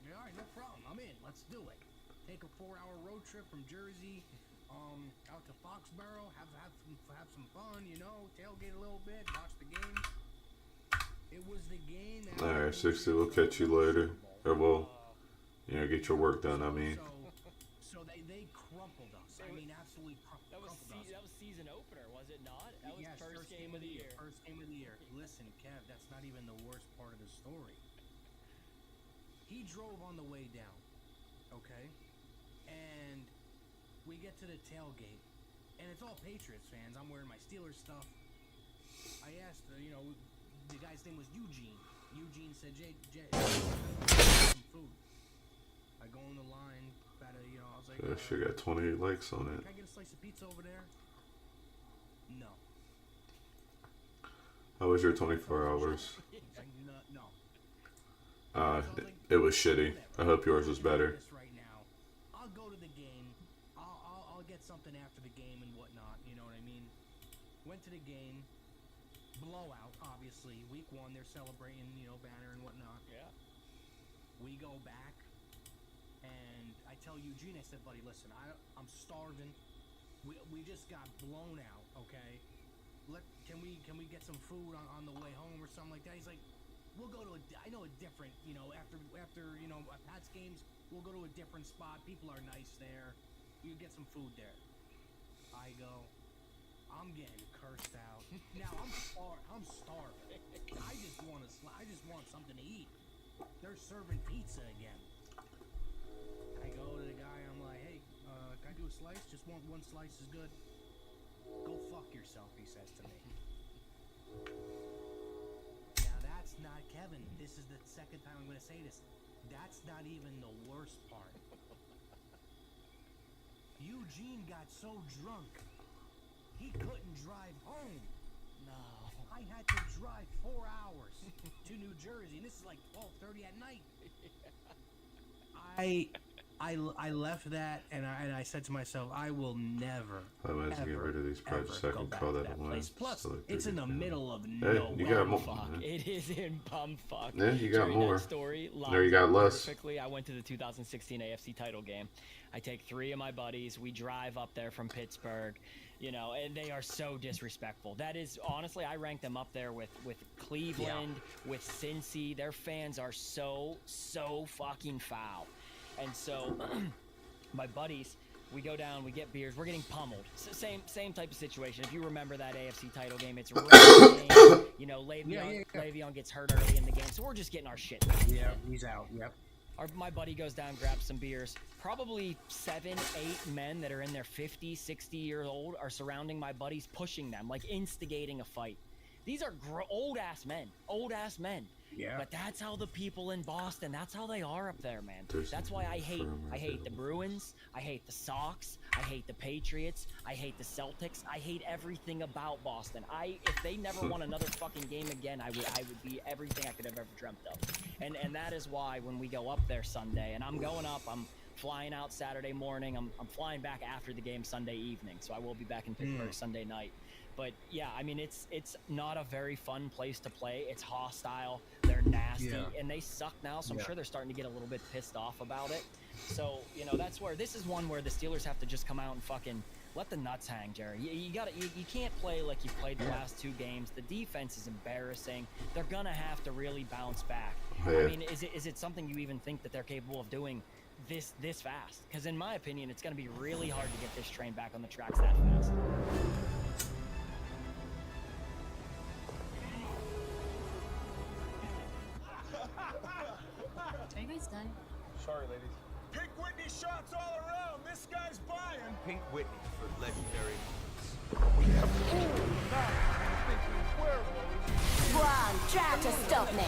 Yeah, all right, no problem. I'm in. Let's do it. Take a 4-hour road trip from Jersey, out to Foxborough. Have some fun. You know, tailgate a little bit, watch the game. It was the game. All right, 60. We'll catch you later. Or well, you know, get your work done. I mean. So they crumpled us. I mean, absolutely crumpled us. That was season opener, was it not? That was Yes, first game of the year. First game of the year. Listen, Kev, that's not even the worst part of the story. He drove on the way down, okay? And we get to the tailgate, and it's all Patriots fans. I'm wearing my Steelers stuff. I asked, the guy's name was Eugene. Eugene said, Jay, some food. I go in the line, I was like, That shit got 28 likes on it. Can I get a slice of pizza over there? No. How was your 24 hours? No. It was shitty. I hope yours was better. Right now, I'll go to the game. I'll get something after the game and whatnot. You know what I mean? Went to the game. Blowout, obviously. Week 1, they're celebrating, banner and whatnot. Yeah. We go back, and I tell Eugene, I said, buddy, listen, I'm starving. We just got blown out, okay? Can we get some food on the way home or something like that? He's like, we'll go to I know a different, after Pat's games, we'll go to a different spot. People are nice there. You get some food there. I go, I'm getting cursed out. Now I'm starving. I just want something to eat. They're serving pizza again. I go to the guy. I'm like, hey, can I do a slice? Just one slice is good. Go fuck yourself, he says to me. Now that's not Kevin. This is the second time I'm going to say this. That's not even the worst part. Eugene got so drunk, he couldn't drive home. No. I had to drive 4 hours to New Jersey, and this is like 12:30 at night. I left that, and I said to myself, I will never. I might get rid of these projects. I can call that a win. Plus, it's in the middle of nowhere. You got more. Fuck. It is in bumfuck. Yeah, you got During more. That story There you got less. Perfectly. I went to the 2016 AFC title game. I take 3 of my buddies. We drive up there from Pittsburgh, and they are so disrespectful. That is, honestly, I rank them up there with Cleveland, with Cincy. Their fans are so fucking foul. And so, my buddies, we go down, we get beers, we're getting pummeled. Same type of situation. If you remember that AFC title game, it's raining. Le'Veon gets hurt early in the game, so we're just getting our shit. Yeah, he's out. Yep. My buddy goes down, grabs some beers. Probably 7, 8 men that are in their 50, 60 years old are surrounding my buddies, pushing them, like instigating a fight. These are old-ass men. Yeah. But that's how the people in Boston, that's how they are up there, man. That's why I hate the Bruins, I hate the Sox, I hate the Patriots, I hate the Celtics, I hate everything about Boston. If they never won another fucking game again, I would be everything I could have ever dreamt of. And that is why when we go up there Sunday, and I'm going up, I'm flying out Saturday morning, I'm flying back after the game Sunday evening, so I will be back in Pittsburgh Sunday night. But yeah, I mean, it's not a very fun place to play. It's hostile. They're nasty, and they suck now. So I'm sure they're starting to get a little bit pissed off about it. So that's where this is one where the Steelers have to just come out and fucking let the nuts hang, Jerry. You can't play like you've played the last 2 games. The defense is embarrassing. They're gonna have to really bounce back. Yeah. I mean, is it something you even think that they're capable of doing this fast? Because in my opinion, it's gonna be really hard to get this train back on the tracks that fast. Are you guys done? Sorry, ladies. Pink Whitney shots all around. This guy's buying. Pink Whitney for legendary moments. Ron, try to stop me.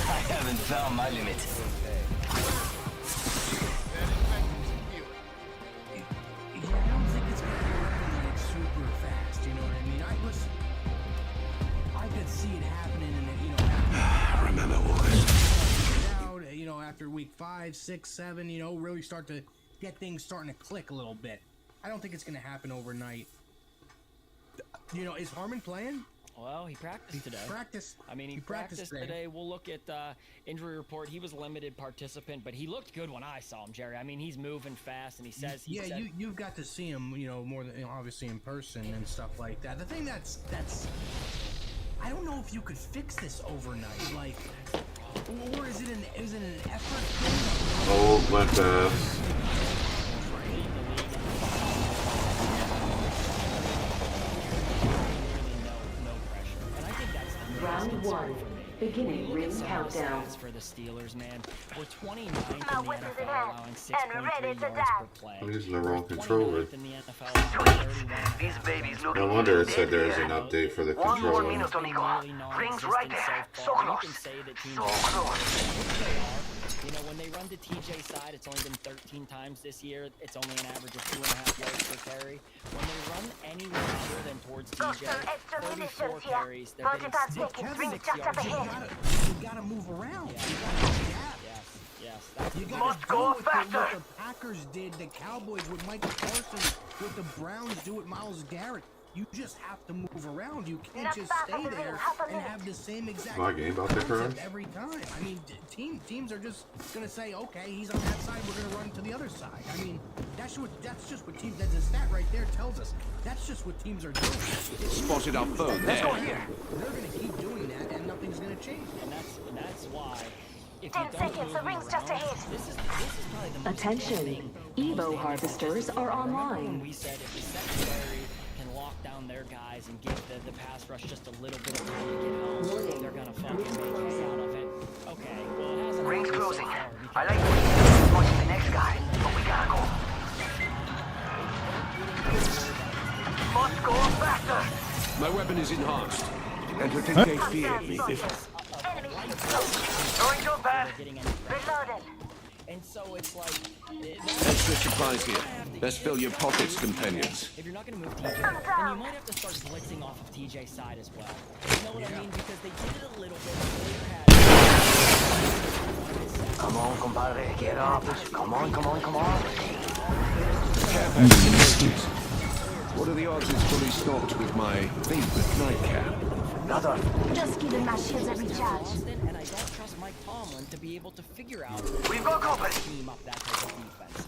I haven't found my limit. Yeah, I don't think it's gonna happen like super fast. You know what I mean? I could see it happening, and Remember what? After week 5, 6, 7, really start to get things starting to click a little bit. I don't think it's gonna happen overnight. Is Harmon playing? Well, he practiced today. I mean, he practiced today. We'll look at injury report. He was limited participant, but he looked good when I saw him, Jerry. I mean, he's moving fast, and he said, you've got to see him, more than obviously in person and stuff like that. The thing that's I don't know if you could fix this overnight, like, or is it an effort thing? Oh, my pass. Round 1, beginning ring countdown. For the Steelers, man, we're 29th in the NFL, allowing 6.3 yards per play. I'm using the wrong controller. These babies look. No wonder it said there's an update for the One more controller. minute, amigo. Rings right there. So close. So close. You know, when they run to TJ's side, it's only been 13 times this year. It's only an average of 2.5 yards per carry. When they run anywhere other than towards TJ, 34 carries, they're getting 6 yards. You gotta move around. Yes. You gotta do what the Packers did, the Cowboys with Michael Parsons, what the Browns do with Myles Garrett. You just have to move around. You can't just stay there and have the same exact concept every time. I mean, teams are just gonna say, okay, he's on that side, we're gonna run to the other side. I mean, that's just what teams. That the stat right there tells us. That's just what teams are doing. Spotted our foe there. They're gonna keep doing that, and nothing's gonna change. And that's why. 10 seconds, the ring's just ahead. This is probably the most Attention, Evo harvesters are online. We said if the secondary can lock down their guys and give the pass rush just a little bit of time to get home, they're gonna fucking make hay out of it. Okay, well it hasn't. Rings closing. I like what he's watching the next guy, but we gotta go. Must go faster. My weapon is enhanced. Entertain fear me. Throwing your pass. Reloading. And so it's like... Extra supplies here. Best fill your pockets, companions. If you're not going to move TJ, then you might have to start blitzing off of TJ's side as well. You know what I mean? Because they did it a little bit. Come on, compadre. Get up. Come on. What are the odds it's fully stocked with my favorite nightcap? Just giving my shields a recharge. And I don't trust Mike Tomlin to be able to figure out We've got company. Team up that type of defense.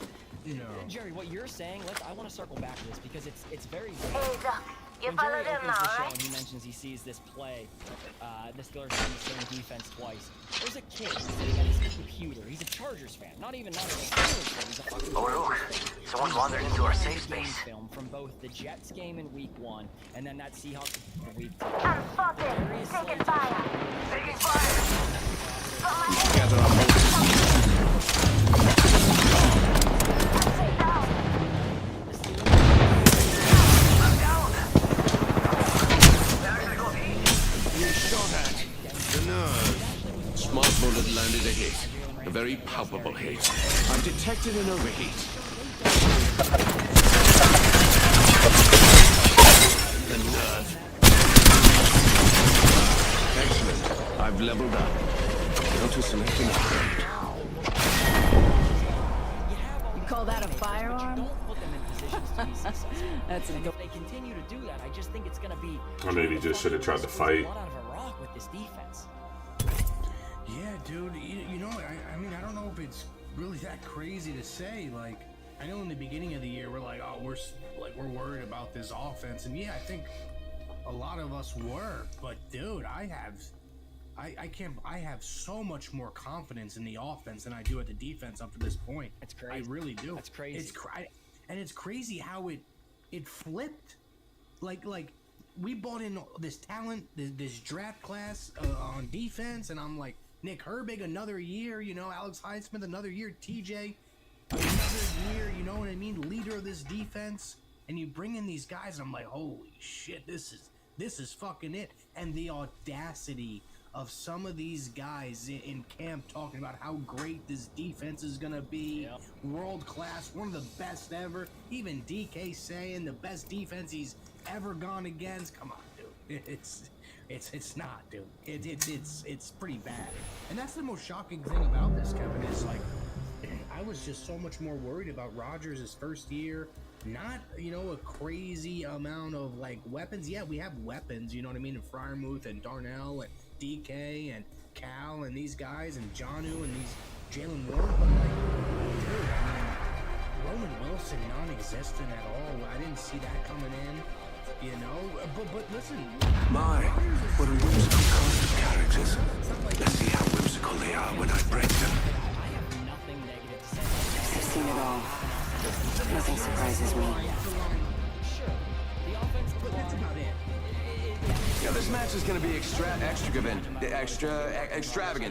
Jerry, what you're saying, I want to circle back to this because it's very Hey, Doc, you when followed Jerry him opens now, the show right? and he mentions he sees this play, the Steelers run the same defense twice. There's a kid sitting at his computer. He's a Chargers fan, not even a Steelers fan. He's a fucking look, someone's wandered into our safe space. Film from both the Jets game in Week 1 and then that Seahawks in Week 2. I'm spotted. Taking fire. Taking fire. Gather up. I'm down. You're shot at. The nerve. Smart bullet landed a hit. A very palpable hit. I've detected an overheat. The nerve. Excellent. I've leveled up. Now to select an upgrade. You call that a firearm? Don't put them in positions to be successful. That's and if they continue to do that, I just think it's going to be. Or maybe just should have tried to fight. Blood out of a rock with this defense. Yeah, dude. You know, I mean, I don't know if it's really that crazy to say. Like, I know in the beginning of the year we're like, oh, we're worried about this offense, and yeah, I think a lot of us were. But dude, I have so much more confidence in the offense than I do at the defense up to this point. It's crazy. I really do. That's crazy. And it's crazy how it flipped. Like we bought in this talent, this draft class on defense, and I'm like, Nick Herbig another year, Alex Highsmith another year, TJ another year, you know what I mean, leader of this defense, and you bring in these guys, and I'm like, holy shit, this is fucking it. And the audacity of some of these guys in camp talking about how great this defense is gonna be, world class, one of the best ever. Even DK saying the best defense he's ever gone against. Come on, dude. It's not, dude. It's pretty bad. And that's the most shocking thing about this, Kevin, is like, I was just so much more worried about Rodgers' first year. Not, you know, a crazy amount of like weapons. Yeah, we have weapons, you know what I mean? And Freiermuth and Darnell and DK and Cal and these guys and Jonnu and these Jalen Warren. But like, dude, I mean, Roman Wilson non-existent at all. I didn't see that coming in. You know, but listen. My, what a whimsical cast of characters. Let's see how whimsical they are when I break them. I have nothing negative to say. I've seen it all. Nothing surprises me. Sure, the offensive But that's about it. Yeah, this match is gonna be extravagant.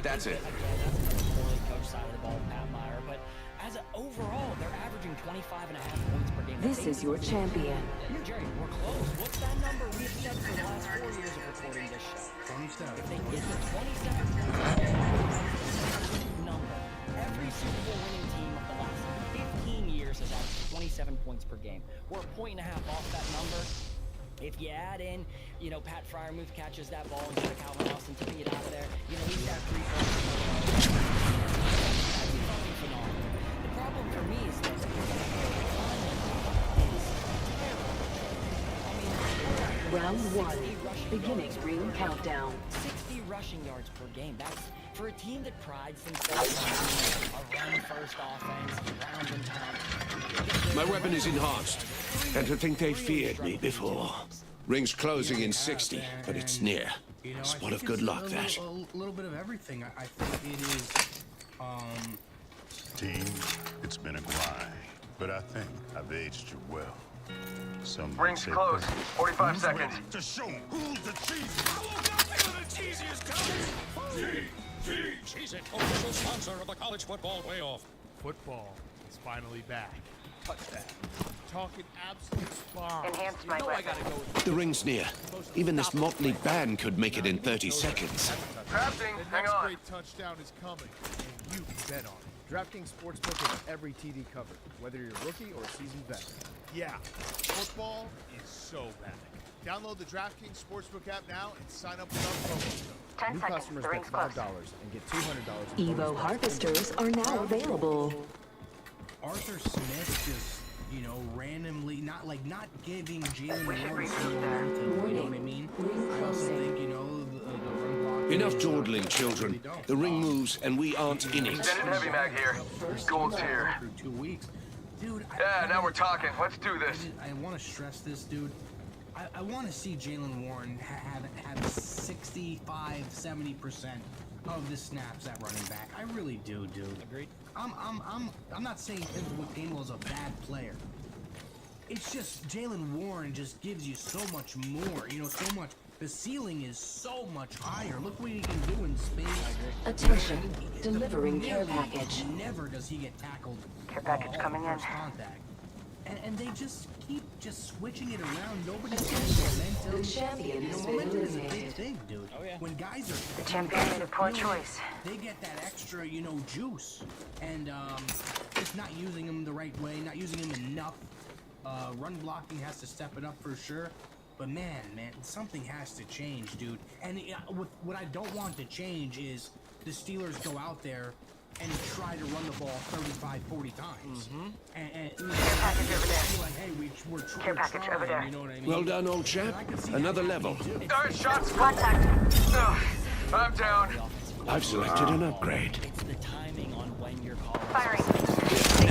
That's it. Poorly coached side of the ball, Pat Meyer, but as overall, they're averaging 25.5 points per game. This is your champion. Jerry, we're close. What's that number we've said for the last 4 years of recording this show? 27. If they get to 27 points, number. Every Super Bowl winning team of the last 15 years has averaged 27 points per game. We're a 1.5 off that number. If you add in, you know, Pat Freiermuth catches that ball instead of Calvin Austin tipping it out of there, you know, he's got 3 points. That's fucking phenomenal. The problem for me is that Round 1. Beginning ring countdown. 60 rushing yards per game. That's for a team that prides themselves on being a run-first offense, ground and pound. My weapon is enhanced. And to think they feared me before. Ring's closing in 60, but it's near. You know, Spot I of think good it's luck, that. a little bit of everything. I think it is. Team, it's been a grind, but I think I've aged you well. Some Rings say closed. 45 seconds. to show who's the cheese. Cheez-It, official sponsor of the college football playoff. Football is finally back. Touchdown. Talking absolute bomb. Enhanced my weapon. The ring's near. Even this motley band could make it in 30 seconds. Crafting, The hang next on. great touchdown is coming, and you can bet on it. DraftKings Sportsbook has every TD covered, whether you're a rookie or a seasoned vet. Yeah, football is so back. Download the DraftKings Sportsbook app now and sign up with our promo code. 10 New seconds. customers The get ring's close. $5 and get $200 in Evo bonus harvesters are now available. Arthur Smith just, you know, randomly not giving Jalen Warren repeat some that. momentum. You know what I mean? I also think, you know, the run block. Enough dawdling, children. The ring moves, and we aren't in it. Extended heavy mag here. Gold's here. For 2 weeks, dude. Yeah, now we're talking. Let's do this. I want to stress this, dude. I want to see Jalen Warren have 65, 70% of the snaps at running back. I really do, dude. Agreed. I'm not saying Edward Gainwell's a bad player. It's just Jalen Warren just gives you so much more. You know, so much. The ceiling is so much higher. Look what he can do in space. Attention, delivering care package. Never does he get tackled. Care package coming in. First contact. And they just keep switching it around. Nobody's getting momentum. The champion You know, has been momentum is a big eliminated. thing, dude. Oh, yeah. When guys are champion made a poor choice. they get that extra, you know, juice, and just not using them the right way, not using them enough. Run blocking has to step it up for sure. But man, something has to change, dude. And what I don't want to change is the Steelers go out there and try to run the ball 35, 40 times. And Care package over there. feel like, hey, we're Care package trying, over there. You know what I mean? Well done, old chap. Another level. All right, shots. Contact. Ugh, I'm down. I've selected an upgrade. It's the timing on when you're calling. Firing.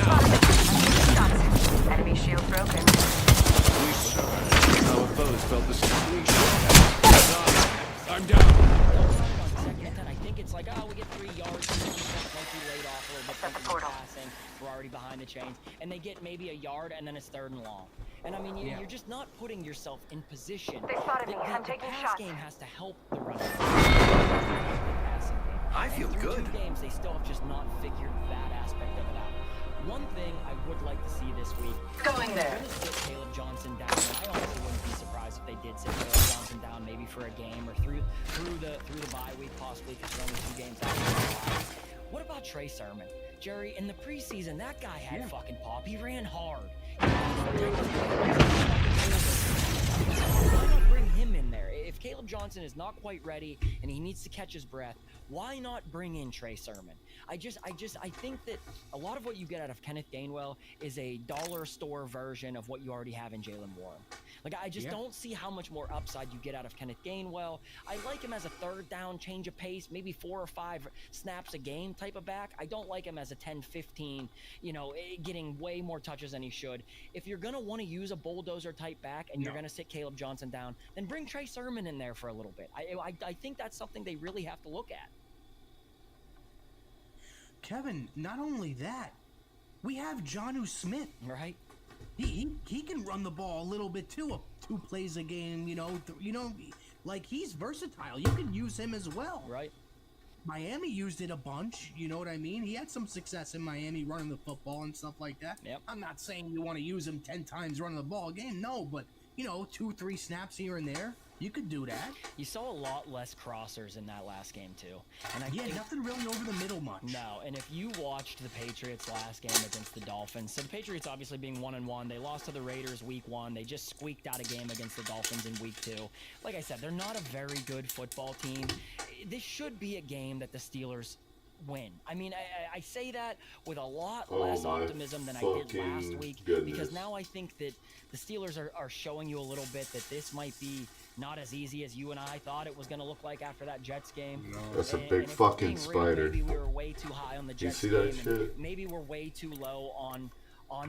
Shots. Enemy shield broken. We serve. Our foes felt the same. I'm down. Second, and I think it's like, oh, we get 3 yards, and then we laid off a little bit. Set the thinking portal. Passing, we're already behind the chains, and they get maybe a yard, and then it's 3rd and long. And I mean, you're just not putting yourself in position. They spotted me. I'm The taking pass shots. game has to help the running passing game. I feel And through good. 2 games, they still have just not figured that aspect of it out. One thing I would like to see this week. Going there. They're gonna sit Caleb Johnson down. I honestly wouldn't be surprised if they did sit Caleb Johnson down maybe for a game or through the bye week possibly, because they're only 2 games out of the bye. What about Trey Sermon? Jerry, in the preseason, that guy had fucking pop. He ran hard. Why not bring him in there? If Caleb Johnson is not quite ready and he needs to catch his breath, why not bring in Trey Sermon? I think that a lot of what you get out of Kenneth Gainwell is a dollar store version of what you already have in Jalen Warren. Like, I just don't see how much more upside you get out of Kenneth Gainwell. I like him as a third down, change of pace, maybe 4 or 5 snaps a game type of back. I don't like him as a 10, 15, getting way more touches than he should. If you're going to want to use a bulldozer type back and you're going to sit Caleb Johnson down, then bring Trey Sermon in there for a little bit. I think that's something they really have to look at. Kevin, not only that, we have Jonnu Smith. Right. He can run the ball a little bit too. 2 plays a game, like he's versatile. You can use him as well. Right. Miami used it a bunch. You know what I mean? He had some success in Miami running the football and stuff like that. Yep. I'm not saying you want to use him 10 times running the ball a game. No, but 2-3 snaps here and there. You could do that. You saw a lot less crossers in that last game, too. And nothing really over the middle much. No, and if you watched the Patriots last game against the Dolphins, so the Patriots obviously being 1-1, they lost to the Raiders week 1. They just squeaked out a game against the Dolphins in week 2. Like I said, they're not a very good football team. This should be a game that the Steelers win. I mean, I say that with a lot less optimism than I did last week, because now I think that the Steelers are showing you a little bit that this might be not as easy as you and I thought it was going to look like after that Jets game. No. That's a big fucking spider. Maybe we were way too high on the Jets game. You see that shit? Maybe we're way too low on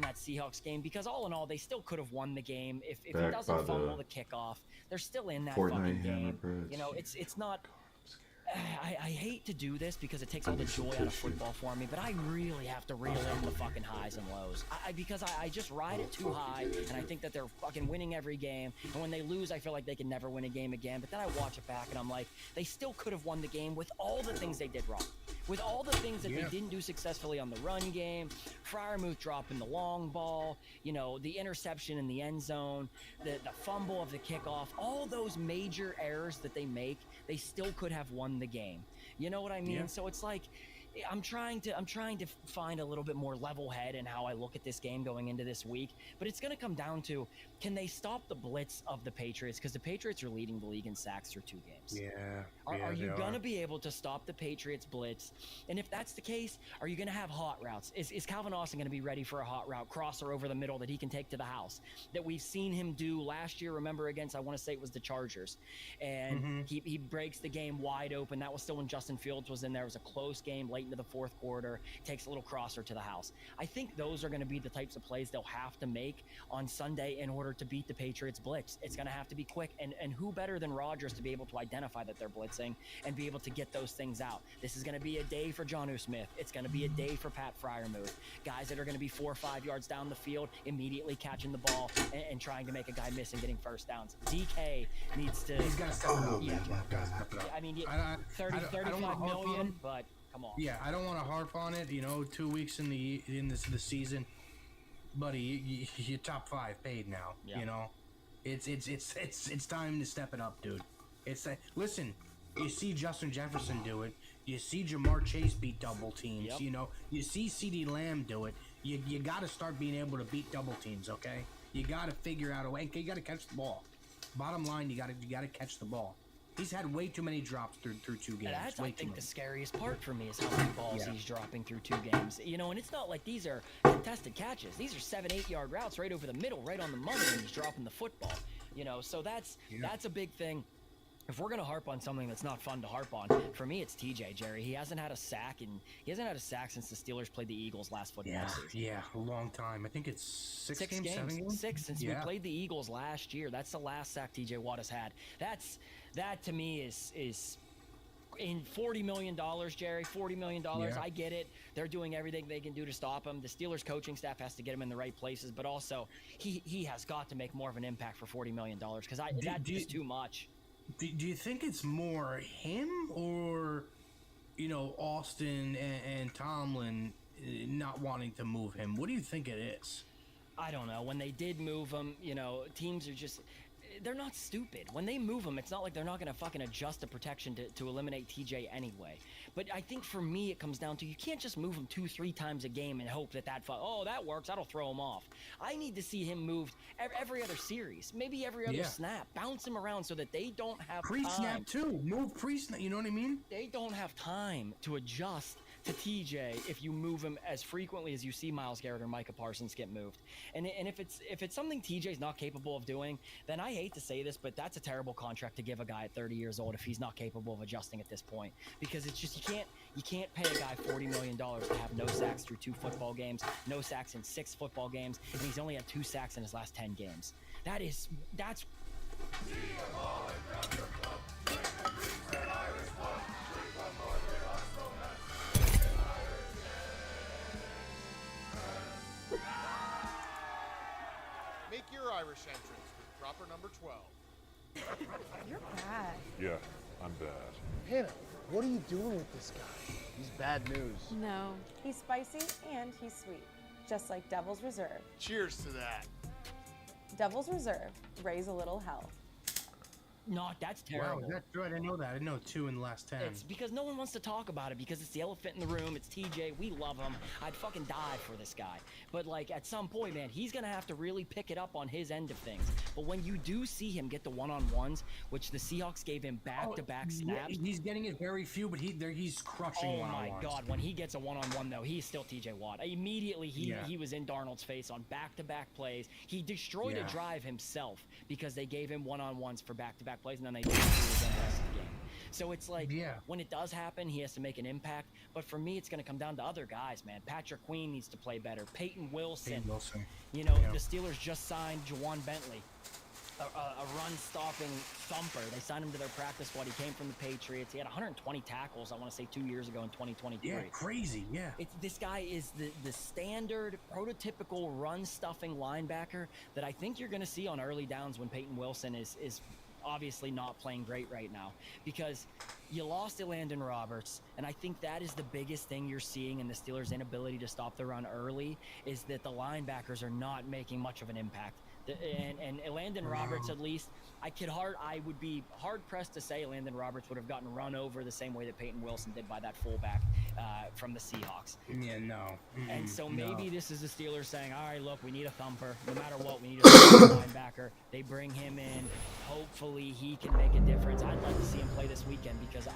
that Seahawks game, because all in all, they still could have won the game. If he doesn't fumble the kickoff, they're still in that fucking game. It's not... I hate to do this because it takes all the joy out of football for me, but I really have to reel in the fucking highs and lows. Because I just ride it too high, and I think that they're fucking winning every game. And when they lose, I feel like they can never win a game again. But then I watch it back, and I'm like, they still could have won the game with all the things they did wrong. With all the things that they didn't do successfully on the run game, Freiermuth dropping the long ball, the interception in the end zone, the fumble of the kickoff, all those major errors that they make, they still could have won the game. You know what I mean? So it's like, I'm trying to find a little bit more level head in how I look at this game going into this week, but it's going to come down to, can they stop the blitz of the Patriots? Because the Patriots are leading the league in sacks through 2 games. Are you going to be able to stop the Patriots blitz? And if that's the case, are you going to have hot routes? Is Calvin Austin going to be ready for a hot route crosser over the middle that he can take to the house that we've seen him do last year? Remember, against, I want to say it was the Chargers, and he breaks the game wide open. That was still when Justin Fields was in there. It was a close game late into the 4th quarter, takes a little crosser to the house. I think those are going to be the types of plays they'll have to make on Sunday in order to beat the Patriots blitz. It's going to have to be quick, and who better than Rodgers to be able to identify that they're blitzing and be able to get those things out. This is going to be a day for Jonnu Smith. It's going to be a day for Pat Freiermuth. Guys that are going to be 4 or 5 yards down the field, immediately catching the ball and trying to make a guy miss and getting first downs. DK needs to... He's got to step it up. I mean, 35 million, but... Come on. Yeah, I don't want to harp on it. 2 weeks in the season, buddy. You're top 5 paid now. It's time to step it up, dude. Listen. You see Justin Jefferson do it. You see Jamar Chase beat double teams. You see CeeDee Lamb do it. You got to start being able to beat double teams. Okay. You got to figure out a way. You got to catch the ball. Bottom line, you got to catch the ball. He's had way too many drops through 2 games. That's, I think, the scariest part for me is how many balls he's dropping through 2 games. And it's not like these are contested catches. These are 7-8 yard routes right over the middle, right on the money, and he's dropping the football. So that's a big thing. If we're going to harp on something that's not fun to harp on, for me, it's TJ, Jerry. He hasn't had a sack since the Steelers played the Eagles last football season. Yeah, a long time. I think it's 6 games, 7 games? 6 since we played the Eagles last year. That's the last sack TJ Watt has had. That to me is in $40 million, Jerry. $40 million. I get it. They're doing everything they can do to stop him. The Steelers coaching staff has to get him in the right places, but also he has got to make more of an impact for $40 million, because that's just too much. Do you think it's more him or, Austin and Tomlin not wanting to move him? What do you think it is? I don't know. When they did move him, teams are just... they're not stupid. When they move him, it's not like they're not going to fucking adjust the protection to eliminate TJ anyway. But I think for me, it comes down to you can't just move him 2-3 times a game and hope that that works, that'll throw him off. I need to see him moved every other series, maybe every other snap. Bounce him around so that they don't have pre-snap too. Move pre-snap, you know what I mean? They don't have time to adjust to TJ if you move him as frequently as you see Myles Garrett or Micah Parsons get moved. And if it's something TJ's not capable of doing, then I hate to say this, but that's a terrible contract to give a guy at 30 years old if he's not capable of adjusting at this point. Because it's just you can't pay a guy $40 million to have no sacks through 2 football games, no sacks in 6 football games, and he's only had 2 sacks in his last 10 games. That's Make your Irish entrance with proper number 12. You're bad. Yeah, I'm bad. Hannah, what are you doing with this guy? He's bad news. No, he's spicy and he's sweet, just like Devil's Reserve. Cheers to that. Devil's Reserve, raise a little hell. not. That's terrible. Wow, that's true. I didn't know that. I didn't know 2 in the last 10. It's because no one wants to talk about it because it's the elephant in the room. It's TJ. We love him. I'd fucking die for this guy. But like at some point, man, he's gonna have to really pick it up on his end of things. But when you do see him get the one-on-ones, which the Seahawks gave him back-to-back snaps, he's getting it very few, but he's crushing. Oh my God! When he gets a one-on-one though, he's still TJ Watt. Immediately he was in Darnold's face on back-to-back plays. He destroyed a drive himself because they gave him one-on-ones for back-to-back plays, and then they didn't do it again the rest of the game. So it's like when it does happen, he has to make an impact. But for me, it's going to come down to other guys, man. Patrick Queen needs to play better. Peyton Wilson. You know, the Steelers just signed Jawan Bentley, a run-stopping thumper. They signed him to their practice squad. He came from the Patriots. He had 120 tackles, I want to say, 2 years ago in 2023. Yeah, crazy, yeah. This guy is the standard, prototypical run-stuffing linebacker that I think you're going to see on early downs when Peyton Wilson is obviously not playing great right now, because you lost Elandon Roberts, and I think that is the biggest thing you're seeing in the Steelers' inability to stop the run early, is that the linebackers are not making much of an impact. And Elandon Roberts, at least, I would be hard-pressed to say Elandon Roberts would have gotten run over the same way that Peyton Wilson did by that fullback from the Seahawks. Yeah, no. And so maybe this is the Steelers saying, all right, look, we need a thumper. No matter what, we need a linebacker. They bring him in. Hopefully he can make a difference. I'd like to see him play this weekend because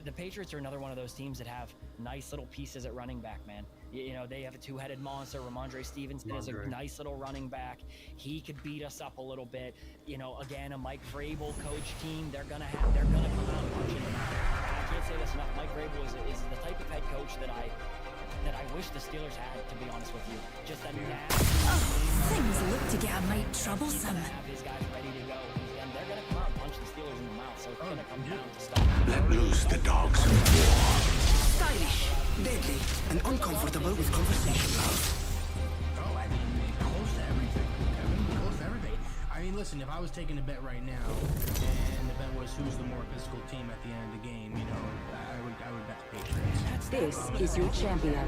the Patriots are another one of those teams that have nice little pieces at running back, man. You know, they have a two-headed monster. Ramondre Stevenson is a nice little running back. He could beat us up a little bit. You know, again, a Mike Vrabel coach team, they're gonna come out and punch in the mouth. I can't say this enough. Mike Vrabel is the type of head coach that I wish the Steelers had, to be honest with you. Just a nasty. Things look to get a mite troublesome. Have his guys ready to go, and they're gonna come out and punch the Steelers in the mouth. So it's gonna come down to stop. Let loose the dogs of war. Stylish, deadly, and uncomfortable with conversation, love. Oh, I mean, close to everything. Close to everything. I mean, listen, if I was taking a bet right now, and the bet was who's the more physical team at the end of the game, you know, I would bet the Patriots. This is your champion.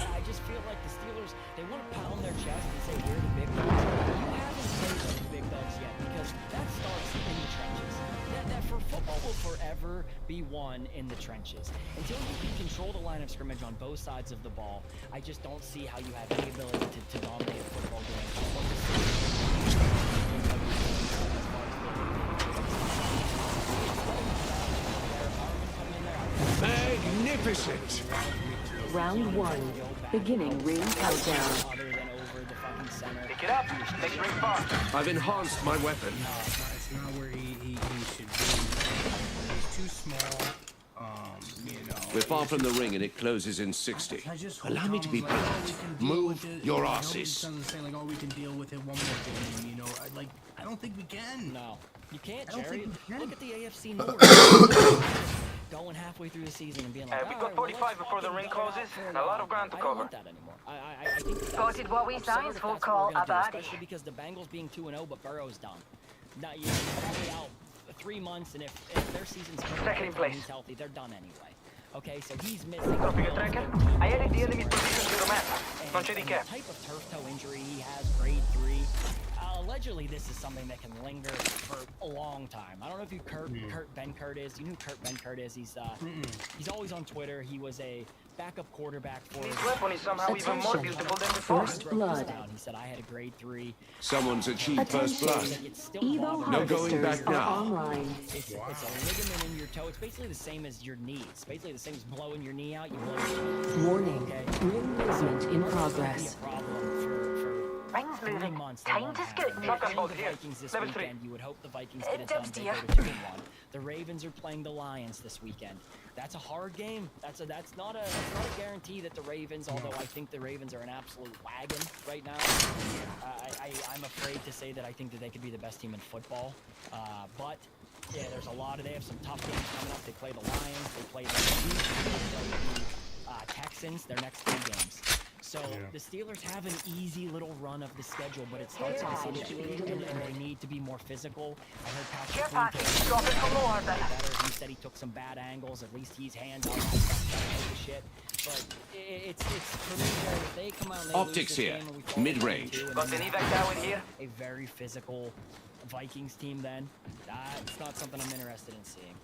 I just feel like the Steelers, they want to pound their chest and say we're the big dogs. You haven't played those big dogs yet, because that starts in the trenches. That for football will forever be won in the trenches. Until you can control the line of scrimmage on both sides of the ball, I just don't see how you have any ability to dominate a football game. Magnificent! Round 1. Beginning ring countdown. Pick it up. Next ring fast. I've enhanced my weapon. It's not where he should be. He's too small. You know. We're far from the ring and it closes in 60. Allow me to be blunt. Move your asses. Saying like, oh, we can deal with it one more game. You know, I don't think we can. No, you can't, Jerry. Look at the AFC North. Going halfway through the season and being like, we've got 45 before the ring closes. A lot of ground to cover. I don't want that anymore. I think Spotted what we signed for call a body. Especially because the Bengals being 2-0, but Burrow's done. Now, you're probably out 3 months, and if their season's second in place, he's healthy, they're done anyway. Okay, so he's missing. Dropping a tracker. I added the enemy's position to the map. Non c'è di che. The type of turf toe injury he has, grade 3. Allegedly, this is something that can linger for a long time. I don't know if you Kurt Benkert is. You know who Kurt Benkert is? He's always on Twitter. He was a backup quarterback for. This weapon is somehow even more beautiful than before. First blood. He said I had a grade 3. Someone's achieved first blood. Evo No going back harvesters are now. online. It's a ligament in your toe. It's basically the same as your knee. It's basically the same as blowing your knee out. You blow your knee. Warning. Okay. Ring movement in progress. Rings moving. Months, Time to scoot. Shotgun bolt the here. Vikings this Level 3. weekend. You would hope the Vikings get it done. Dubs They dear. go to 2-1. The Ravens are playing the Lions this weekend. That's a hard game. That's not a guarantee that the Ravens, although I think the Ravens are an absolute wagon right now. I'm afraid to say that I think that they could be the best team in football. But yeah, they have some tough games coming up. They play the Lions, they play the Chiefs, they play the Texans, their next 2 games. So the Steelers have an easy little run of the schedule, but it starts with this injury, and they need to be more physical. I heard Care Patrick package dropping from the orbit. better. He said he took some bad angles. At least he's hands on the shit. But it's for me, if they come out and they Optics lose this here. game and we fall Mid-range. 2-2 and Got then an we evac have tower here. a very physical Vikings team, then it's not something I'm interested in seeing.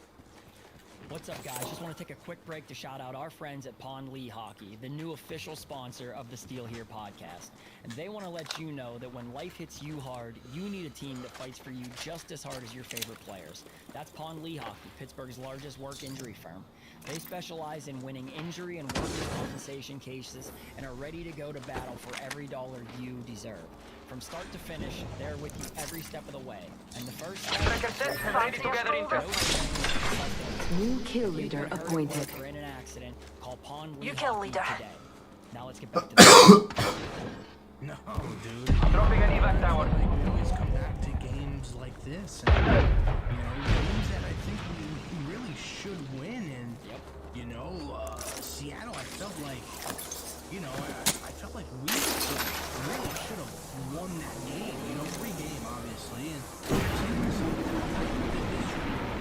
What's up, guys? Just want to take a quick break to shout out our friends at Pond Lee Hockey, the new official sponsor of the Steel Here podcast. And they want to let you know that when life hits you hard, you need a team that fights for you just as hard as your favorite players. That's Pond Lee Hockey, Pittsburgh's largest work injury firm. They specialize in winning injury and workers' compensation cases and are ready to go to battle for every dollar you deserve. From start to finish, they're with you every step of the way. And the first step, Ready to gather intel. New kill leader appointed. We're in an accident. Call Pond Lee You kill Hockey leader. today. Now let's get back to the No, dude. I'm dropping an evac tower. We always come back to games like this, and games that I think we really should win. And Seattle, I felt like, I felt like we really should have won that game. Free game, obviously, and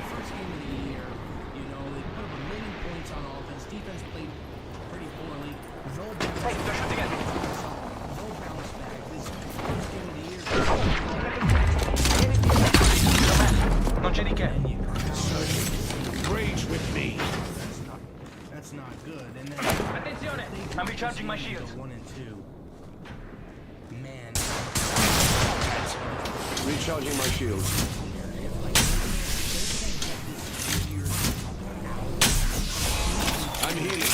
first game of the year. They put up 1 million points on offense. Defense played pretty poorly. Hey, they're shooting at me. They'll bounce back. This first game of the year. Non c'è di che. Rage with me. That's not good. And then Attenzione, I'm recharging my shields. 1 and 2. Man. Recharging my shields. I'm healing.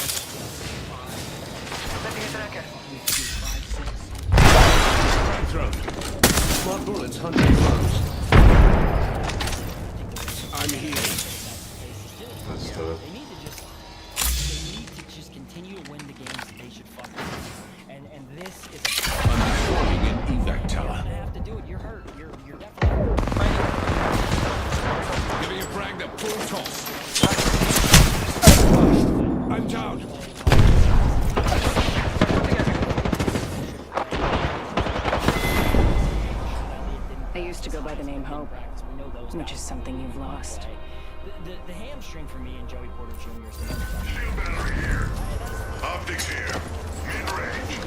Setting a tracker. Thrown. Smart bullets hunting close. I'm healing. That's tough. They need to just continue to win the games that they should fucking win. And this is I'm deploying an evac you're tower. gonna have to do it. You're hurt. You're definitely Giving a frag the full toss. I'm down. I used to go by the name Hope, which is something you've lost. The hamstring for me and Joey Porter Jr. is the Shield battery here. Optics here. Mid-range.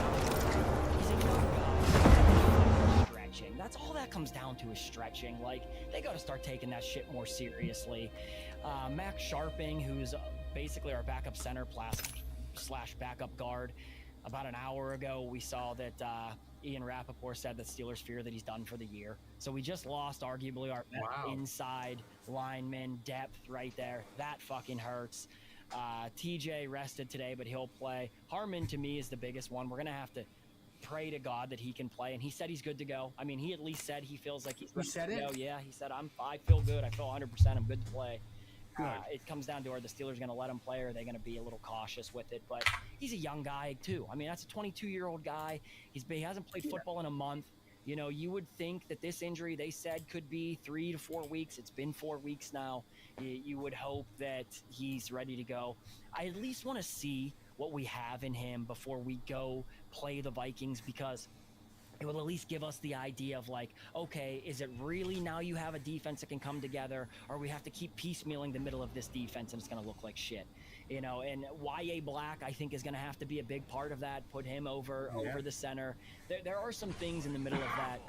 He's a young guy. Stretching. That's all that comes down to is stretching. Like, they got to start taking that shit more seriously. Max Sharping, who's basically our backup center slash backup guard. About an hour ago, we saw that Ian Rappaport said that Steelers fear that he's done for the year. So we just lost arguably our best inside lineman depth right there. That fucking hurts. TJ rested today, but he'll play. Harmon, to me, is the biggest one. We're going to have to pray to God that he can play, and he said he's good to go. I mean, he at least said he feels like he's ready to go. Yeah, he said, I feel good. I feel 100%. I'm good to play. It comes down to, are the Steelers going to let him play, or are they going to be a little cautious with it? But he's a young guy, too. I mean, that's a 22-year-old guy. He hasn't played football in a month. You would think that this injury, they said, could be 3 to 4 weeks. It's been 4 weeks now. You would hope that he's ready to go. I at least want to see what we have in him before we go play the Vikings, because it will at least give us the idea of like, okay, is it really now you have a defense that can come together, or we have to keep piecemealing the middle of this defense and it's going to look like shit, you know? And YA Black, I think, is going to have to be a big part of that. Put him over the center. There are some things in the middle of that,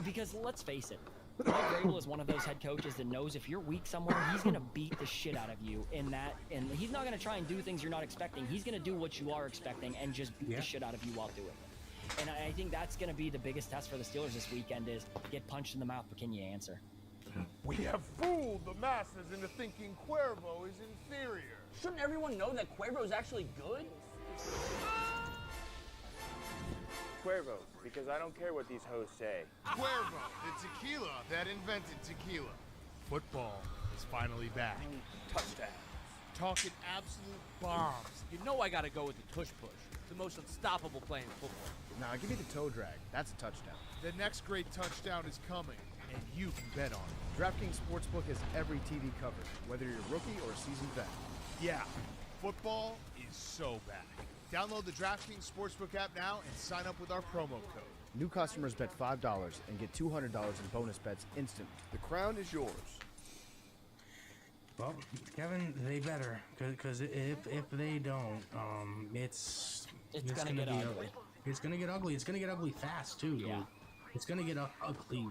because let's face it, Mike Vrabel is one of those head coaches that knows if you're weak somewhere, he's going to beat the shit out of you in that, and he's not going to try and do things you're not expecting. He's going to do what you are expecting and just beat the shit out of you while doing it. And I think that's going to be the biggest test for the Steelers this weekend, is get punched in the mouth, but can you answer? We have fooled the masses into thinking Cuervo is inferior. Shouldn't everyone know that Cuervo is actually good? Cuervo, because I don't care what these hoes say. Cuervo, the tequila that invented tequila. Football is finally back. Touchdown. Talking absolute bombs. You know I gotta go with the tush push. The most unstoppable play in football. Nah, give me the toe drag. That's a touchdown. The next great touchdown is coming, and you can bet on it. DraftKings Sportsbook has every TD covered, whether you're a rookie or a seasoned vet. Yeah, football is so back. Download the DraftKings Sportsbook app now and sign up with our promo code. New customers bet $5 and get $200 in bonus bets instantly. The crown is yours. Well, Kevin, they better, because if they don't, it's gonna get ugly. It's gonna get ugly. It's gonna get ugly fast too, dude. Yeah. It's gonna get ugly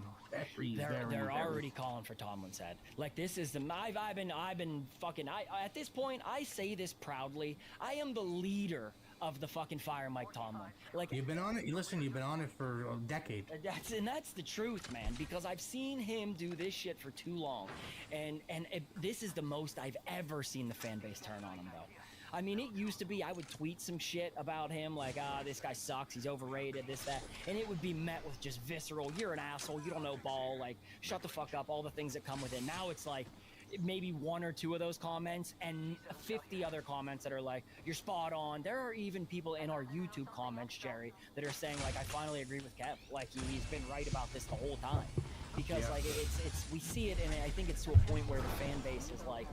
They're already calling for Tomlin's head. Like, this is the I've been fucking at this point, I say this proudly. I am the leader of the fucking Fire Mike Tomlin. Like, you've been on it. Listen, you've been on it for a decade. That's the truth, man. Because I've seen him do this shit for too long, and this is the most I've ever seen the fan base turn on him, though. I mean, it used to be I would tweet some shit about him, like, this guy sucks, he's overrated, this, that, and it would be met with just visceral, you're an asshole, you don't know ball, like, shut the fuck up, all the things that come with it. Now it's like, maybe one or two of those comments and 50 other comments that are like, you're spot on. There are even people in our YouTube comments, Jerry, that are saying, like, I finally agree with Kev. Like, he's been right about this the whole time. Because, like, it's we see it, and I think it's to a point where the fan base is like,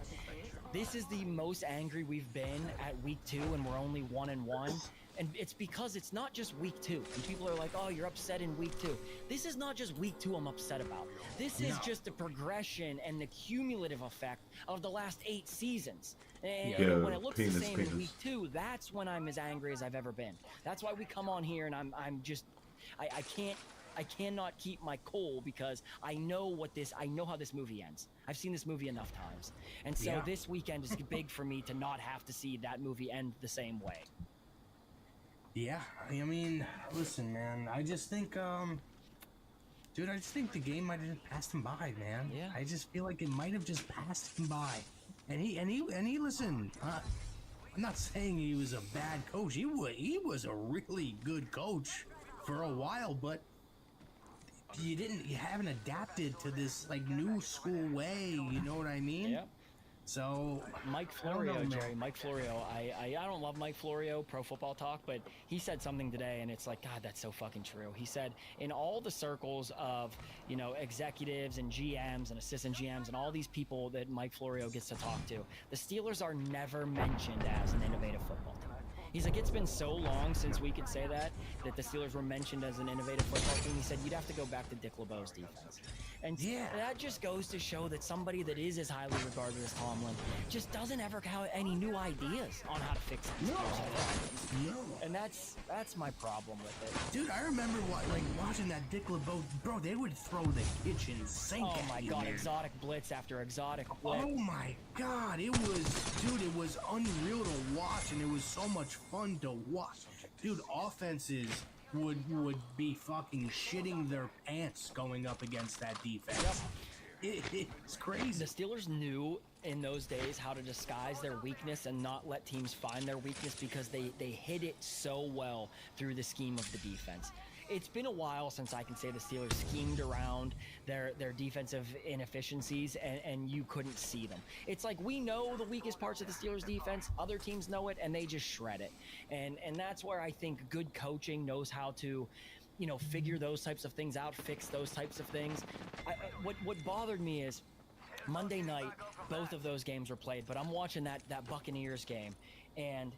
this is the most angry we've been at week 2, and we're only 1-1. And it's because it's not just week 2. And people are like, oh, you're upset in week 2. This is not just week 2 I'm upset about. This is just the progression and the cumulative effect of the last 8 seasons. And when it looks the same in week 2, that's when I'm as angry as I've ever been. That's why we come on here and I'm just, I cannot keep my cool, because I know how this movie ends. I've seen this movie enough times. And so this weekend is big for me to not have to see that movie end the same way. Yeah, I mean, listen, man, I just think, dude, I just think the game might have just passed him by, man. Yeah. I just feel like it might have just passed him by. And he listen, I'm not saying he was a bad coach. He was a really good coach for a while, but you haven't adapted to this, like, new school way, you know what I mean? Yep. So Mike Florio, Jerry, Mike Florio. I don't love Mike Florio, Pro Football Talk, but he said something today, and it's like, God, that's so fucking true. He said, in all the circles of, you know, executives and GMs and assistant GMs and all these people that Mike Florio gets to talk to, the Steelers are never mentioned as an innovative football team. He's like, it's been so long since we could say that the Steelers were mentioned as an innovative football team. He said, you'd have to go back to Dick LeBeau's defense. And that just goes to show that somebody that is as highly regarded as Tomlin just doesn't ever have any new ideas on how to fix it. No. And that's my problem with it. Dude, I remember watching that Dick LeBeau, bro, they would throw the kitchen sink at you. Oh my God, exotic blitz after exotic blitz. Oh my God, it was unreal to watch, and it was so much fun to watch. Dude, offenses would be fucking shitting their pants going up against that defense. Yep. It's crazy. The Steelers knew in those days how to disguise their weakness and not let teams find their weakness, because they hid it so well through the scheme of the defense. It's been a while since I can say the Steelers schemed around their defensive inefficiencies and you couldn't see them. It's like, we know the weakest parts of the Steelers defense, other teams know it, and they just shred it. And that's where I think good coaching knows how to, you know, figure those types of things out, fix those types of things. What bothered me is Monday night, both of those games were played, but I'm watching that Buccaneers game, and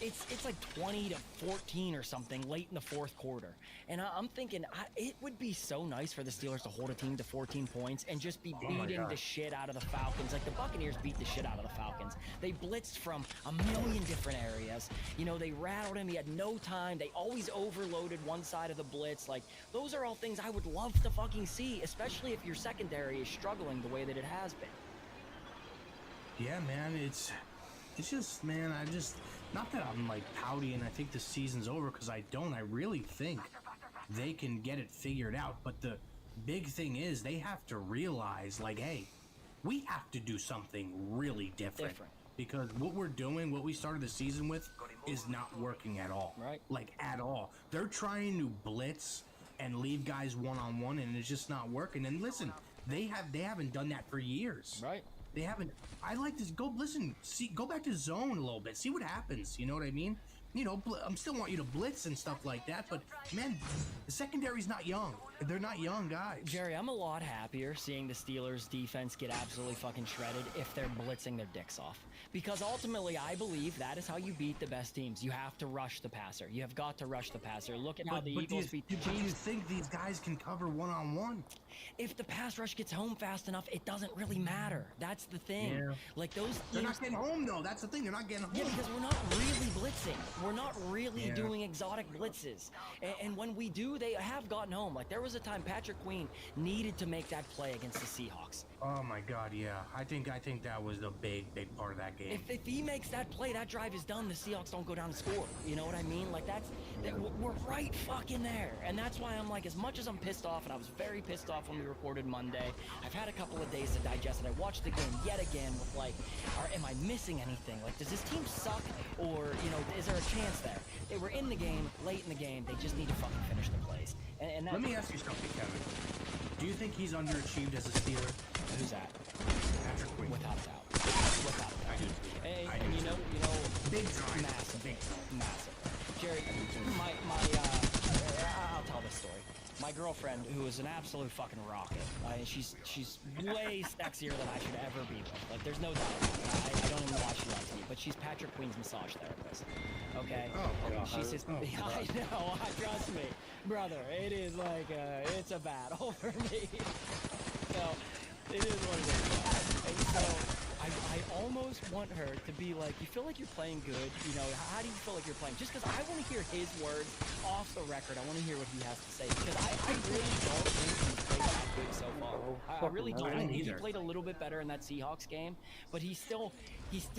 it's like 20-14 or something late in the fourth quarter. And I'm thinking it would be so nice for the Steelers to hold a team to 14 points and just be beating the shit out of the Falcons. Like the Buccaneers beat the shit out of the Falcons. They blitzed from a million different areas. You know, they rattled him. He had no time. They always overloaded one side of the blitz. Like, those are all things I would love to fucking see, especially if your secondary is struggling the way that it has been. Yeah, man, it's just, man, not that I'm like pouty and I think the season's over, because I don't. I really think they can get it figured out. But the big thing is they have to realize, like, hey, we have to do something really different. Because what we're doing, what we started the season with, is not working at all. Right. Like, at all. They're trying to blitz and leave guys one-on-one, and it's just not working. And listen, they haven't done that for years. Right. They haven't. I like to go go back to zone a little bit, see what happens. You know what I mean? You know, I'm still want you to blitz and stuff like that, but man, the secondary's not young. They're not young guys. Jerry, I'm a lot happier seeing the Steelers defense get absolutely fucking shredded if they're blitzing their dicks off. Because ultimately, I believe that is how you beat the best teams. You have to rush the passer. You have got to rush the passer. Look at how the Eagles beat the Chiefs. Do you think these guys can cover one-on-one? If the pass rush gets home fast enough, it doesn't really matter. That's the thing. Yeah. Like those teams, they're not getting home though. That's the thing. They're not getting home. Yeah, because we're not really blitzing. We're not really doing exotic blitzes. And when we do, they have gotten home. Like there was a time Patrick Queen needed to make that play against the Seahawks. Oh my God, yeah. I think that was the big part of that game. If he makes that play, that drive is done. The Seahawks don't go down and score. You know what I mean? Like we're right fucking there. And that's why I'm like, as much as I'm pissed off, and I was very pissed off when we recorded Monday, I've had a couple of days to digest it. I watched the game yet again with like, am I missing anything? Like, does this team suck? Or, you know, is there a chance there? They were in the game, late in the game. They just need to fucking finish the plays. And let me ask you something, Kevin. Do you think he's underachieved as a Steeler? Who's that? Patrick Queen. Without a doubt. Without a doubt. And you know, big time. Massive. Jerry, I'll tell this story. My girlfriend, who is an absolute fucking rocket, she's way sexier than I should ever be with. Like, there's no doubt about it. I don't even know why she likes me, but she's Patrick Queen's massage therapist. Okay? Oh, God. She says, I know, trust me. Brother, it is like, it's a battle for me. So, it is what it is. And so, I almost want her to be like, you feel like you're playing good? You know, how do you feel like you're playing? Just because I want to hear his words off the record. I want to hear what he has to say. Because I really don't think he's played that good so far. I really don't. He played a little bit better in that Seahawks game, but he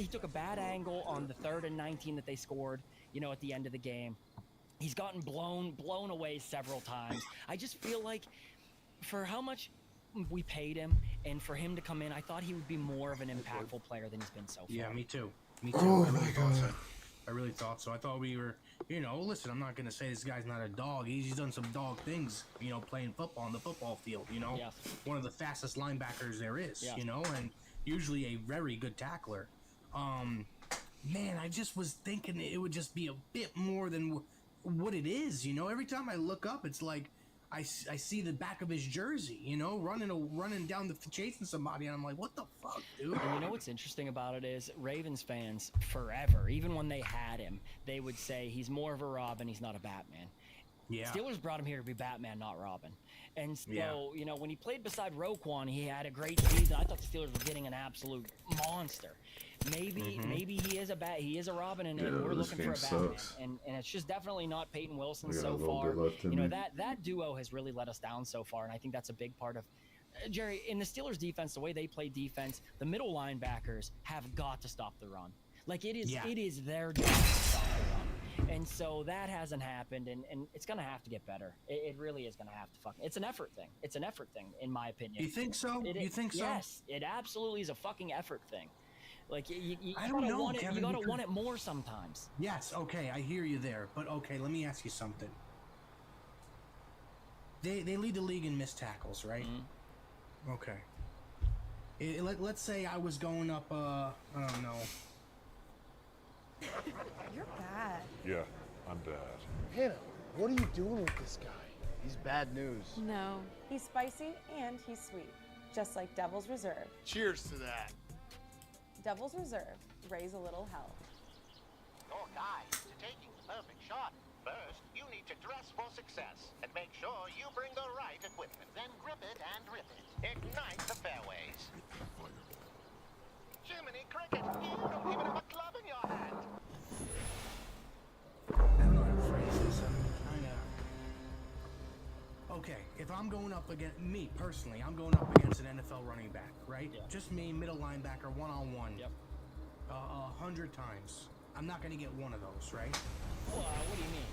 took a bad angle on the 3rd and 19 that they scored, you know, at the end of the game. He's gotten blown away several times. I just feel like for how much we paid him, and for him to come in, I thought he would be more of an impactful player than he's been so far. Yeah, me too. Oh my God. I really thought so. I thought we were, you know, listen, I'm not going to say this guy's not a dog. He's done some dog things, you know, playing football on the football field, you know. Yes. One of the fastest linebackers there is, Yes. you know, and usually a very good tackler. Man, I just was thinking it would just be a bit more than what it is, you know. Every time I look up, it's like, I see the back of his jersey, you know, running down chasing somebody, and I'm like, what the fuck, dude? And you know what's interesting about it is Ravens fans forever, even when they had him, they would say he's more of a Robin, he's not a Batman. Yeah. Steelers brought him here to be Batman, not Robin. And so, you know, when he played beside Roquan, he had a great season. I thought the Steelers were getting an absolute monster. Maybe he is a Robin, and we're looking for a Batman. And it's just definitely not Peyton Wilson so far. You know, that duo has really let us down so far, and I think that's a big part of Jerry, in the Steelers defense, the way they play defense, the middle linebackers have got to stop the run. Like it is their job to stop the run. And so that hasn't happened, and it's going to have to get better. It really is going to have to it's an effort thing. It's an effort thing, in my opinion. You think so? You think so? Yes, it absolutely is a fucking effort thing. Like, you I don't know, Kevin, you gotta want it more sometimes. Yes, okay, I hear you there. But okay, let me ask you something. They lead the league in missed tackles, right? Mm-hmm. Okay. Let's say I was going up, I don't know. You're bad. Yeah, I'm bad. Hannah, what are you doing with this guy? He's bad news. No. He's spicy and he's sweet, just like Devil's Reserve. Cheers to that. Devil's Reserve, raise a little hell. your guide to taking the perfect shot. First, you need to dress for success and make sure you bring the right equipment. Then grip it and rip it. Ignite the fairways. Jiminy Cricket, you don't even have a club in your hand. I don't know how to phrase this. I'm kind of... Okay, if I'm going up against... Me, personally, I'm going up against an NFL running back, right? Yeah. Just me, middle linebacker, one-on-one. Yep. 100 times. I'm not going to get one of those, right? Well, what do you mean?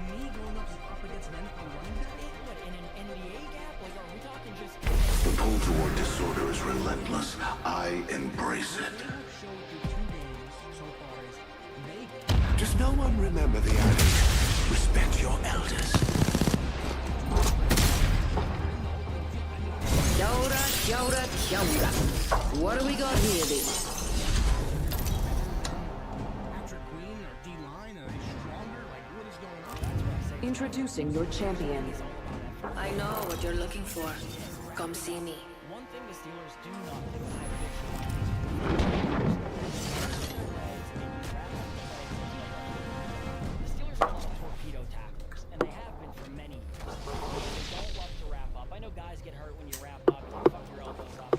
Me going up against an NFL running back? What, in an NBA gap? Like, are we talking just... The pull toward disorder is relentless. I embrace it. Does no one remember the adage, respect your elders? Yoda, Yoda, Yoda. What do we got here, then? Introducing your champion. I know what you're looking for. Come see me. One thing the Steelers do not do, the Steelers are torpedo tacklers, and they have been for many years. They don't love to wrap up. I know guys get hurt when you wrap up. You fuck your elbows up.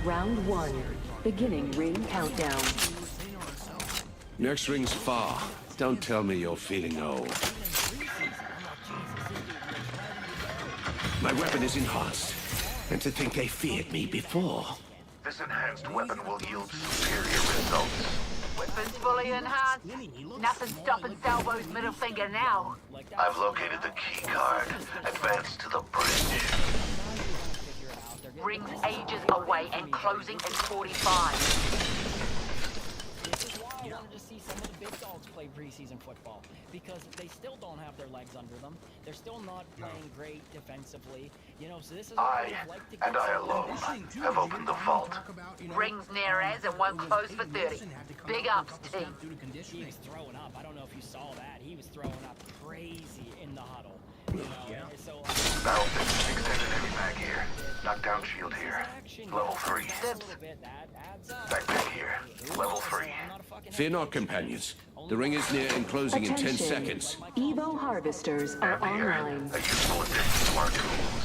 Round 1. Beginning ring countdown. Next ring's far. Don't tell me you're feeling old. My weapon is enhanced. And to think they feared me before. This enhanced weapon will yield superior results. Weapons fully enhanced. Nothing stopping Salvo's middle finger now. I've located the key card. Advance to the bridge. Rings ages away and closing in 45. This is why I wanted to see some of the big dogs play preseason football, because they still don't have their legs under them. They're still not playing great defensively, you know. So this is I alone have opened the vault. Rings near as and one close for 30. Big ups, team. He was throwing up. I don't know if you saw that. He was throwing up crazy in the huddle. You know, so Battle Fit, extended heavy mag here. Knockdown shield here. Level 3. Backpack here. Level 3. Fear not, companions. The ring is near and closing in 10 seconds. Evo harvesters are online. A useful addition to our tools.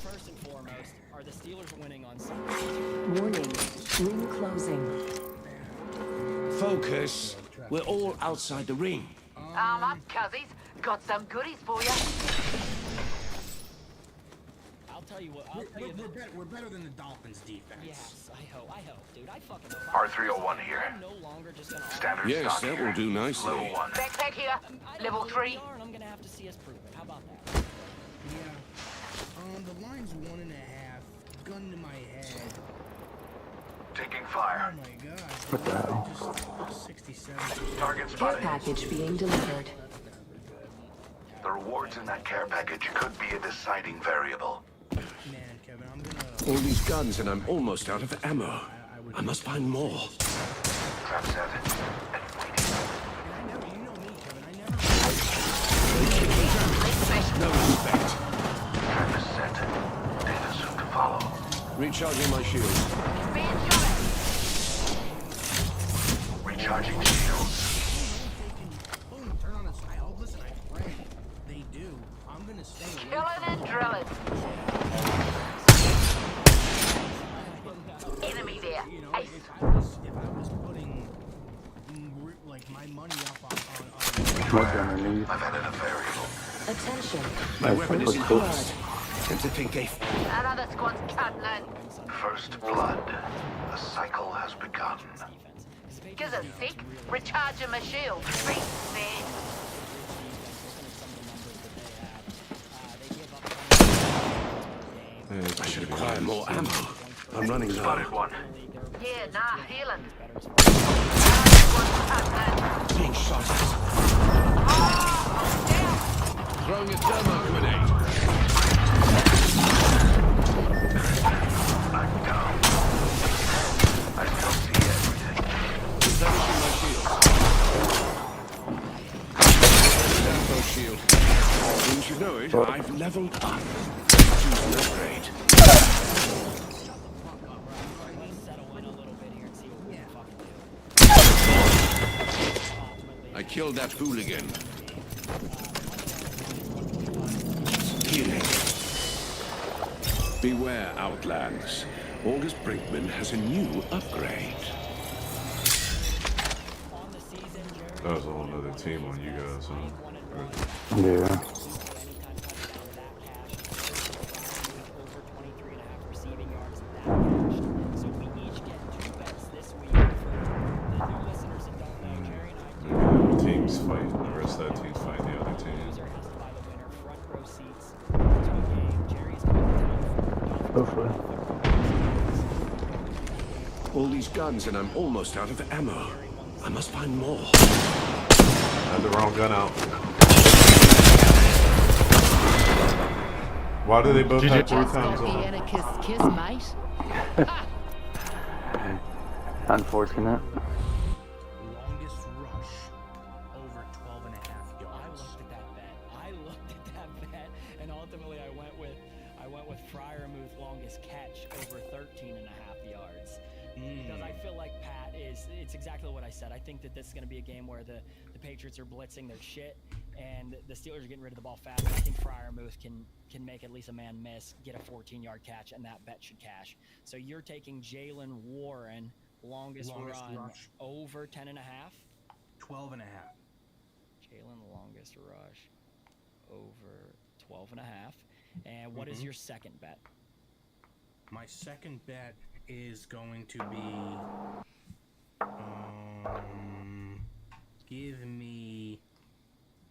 First and foremost, are the Steelers winning on Sunday? Warning. Ring closing. Focus. We're all outside the ring. Arm up, cuzzies. Got some goodies for you. I'll tell you what. We're better than the Dolphins' defense. Yes, I hope, dude. I fucking hope. R301 here. I'm no longer just gonna. Standard yes, stock that here. will do nicely. Level 1. Backpack here. Level 3. I'm gonna have to see us prove it. How about that? Yeah. The line's 1.5. Gun to my head. Taking fire. Oh my god. What the hell? Just 67. Target Care spotted. package being delivered. The rewards in that care package could be a deciding variable. Man, Kevin, I'm gonna... All these guns and I'm almost out of ammo. I must find more. Trap set. And waiting. You know me, Kevin. I never... No respect. Trap is set. Data soon to follow. Recharging my shields. Recharging shields. Boom, turn on the side. Oh, listen, I pray. They do. I'm gonna stay away. Killing and drilling. Enemy there. You know, Ace. if I was putting like my money up on I've added a variable. Attention. My weapon is enhanced. And to think they... Another squad's cutting in. First blood. The cycle has begun. Give a sick. Recharging my shield. Reset. I should acquire more ammo. I'm running low. Spotted one. Yeah, nah, healing. Being shot at. Throwing a thermal grenade. I'm down. I still see everything. Replenishing my shields. leveled up. Choose an upgrade. I killed that hooligan. Healing. Beware, Outlands. August Brinkman has a new upgrade. That was a whole nother team on you guys, huh? Yeah. Teams fighting, the rest of that team's fighting the other team. Hopefully. All these guns and I'm almost out of ammo. I must find more. Had the wrong gun out. Why do they both have 3 times on? Kiss, mate. Unfortunate. Longest rush over 12.5 yards. I looked at that bet, and ultimately I went with Fryermuth longest catch over 13.5 yards. Because I feel like Pat it's exactly what I said. I think that this is going to be a game where the Patriots are blitzing their shit, and the Steelers are getting rid of the ball fast. I think Fryermuth can make at least a man miss, get a 14-yard catch, and that bet should cash. So you're taking Jalen Warren, longest rush over 10.5? 12.5. Jalen longest rush over 12.5. And what is your second bet? My second bet is going to be give me